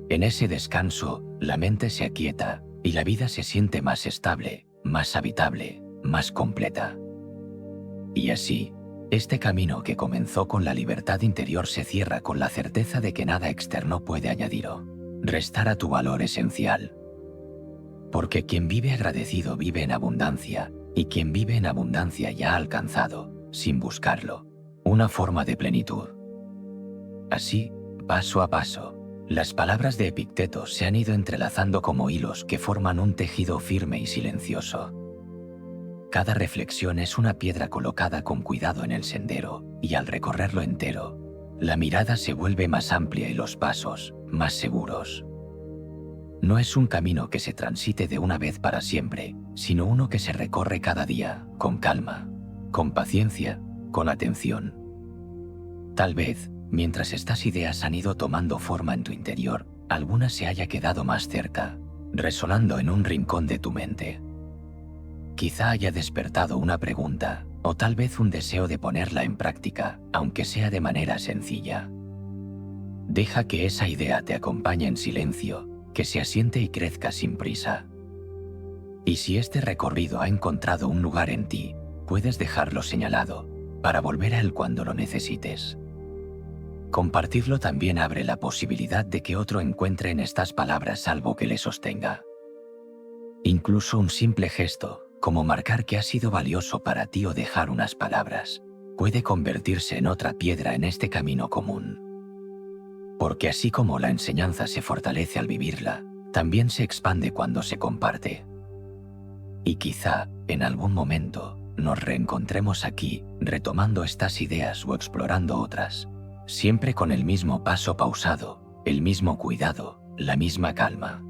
En ese descanso, la mente se aquieta y la vida se siente más estable, más habitable, más completa. Y así, este camino que comenzó con la libertad interior se cierra con la certeza de que nada externo puede añadir o restar a tu valor esencial. Porque quien vive agradecido vive en abundancia, y quien vive en abundancia ya ha alcanzado, sin buscarlo, una forma de plenitud. Así, paso a paso, las palabras de Epicteto se han ido entrelazando como hilos que forman un tejido firme y silencioso. Cada reflexión es una piedra colocada con cuidado en el sendero, y al recorrerlo entero, la mirada se vuelve más amplia y los pasos, más seguros. No es un camino que se transite de una vez para siempre, sino uno que se recorre cada día, con calma, con paciencia, con atención. Tal vez, mientras estas ideas han ido tomando forma en tu interior, alguna se haya quedado más cerca, resonando en un rincón de tu mente. Quizá haya despertado una pregunta, o tal vez un deseo de ponerla en práctica, aunque sea de manera sencilla. Deja que esa idea te acompañe en silencio, que se asiente y crezca sin prisa. Y si este recorrido ha encontrado un lugar en ti, puedes dejarlo señalado, para volver a él cuando lo necesites. Compartirlo también abre la posibilidad de que otro encuentre en estas palabras algo que le sostenga. Incluso un simple gesto, como marcar que ha sido valioso para ti o dejar unas palabras, puede convertirse en otra piedra en este camino común. Porque así como la enseñanza se fortalece al vivirla, también se expande cuando se comparte. Y quizá, en algún momento, nos reencontremos aquí, retomando estas ideas o explorando otras, siempre con el mismo paso pausado, el mismo cuidado, la misma calma.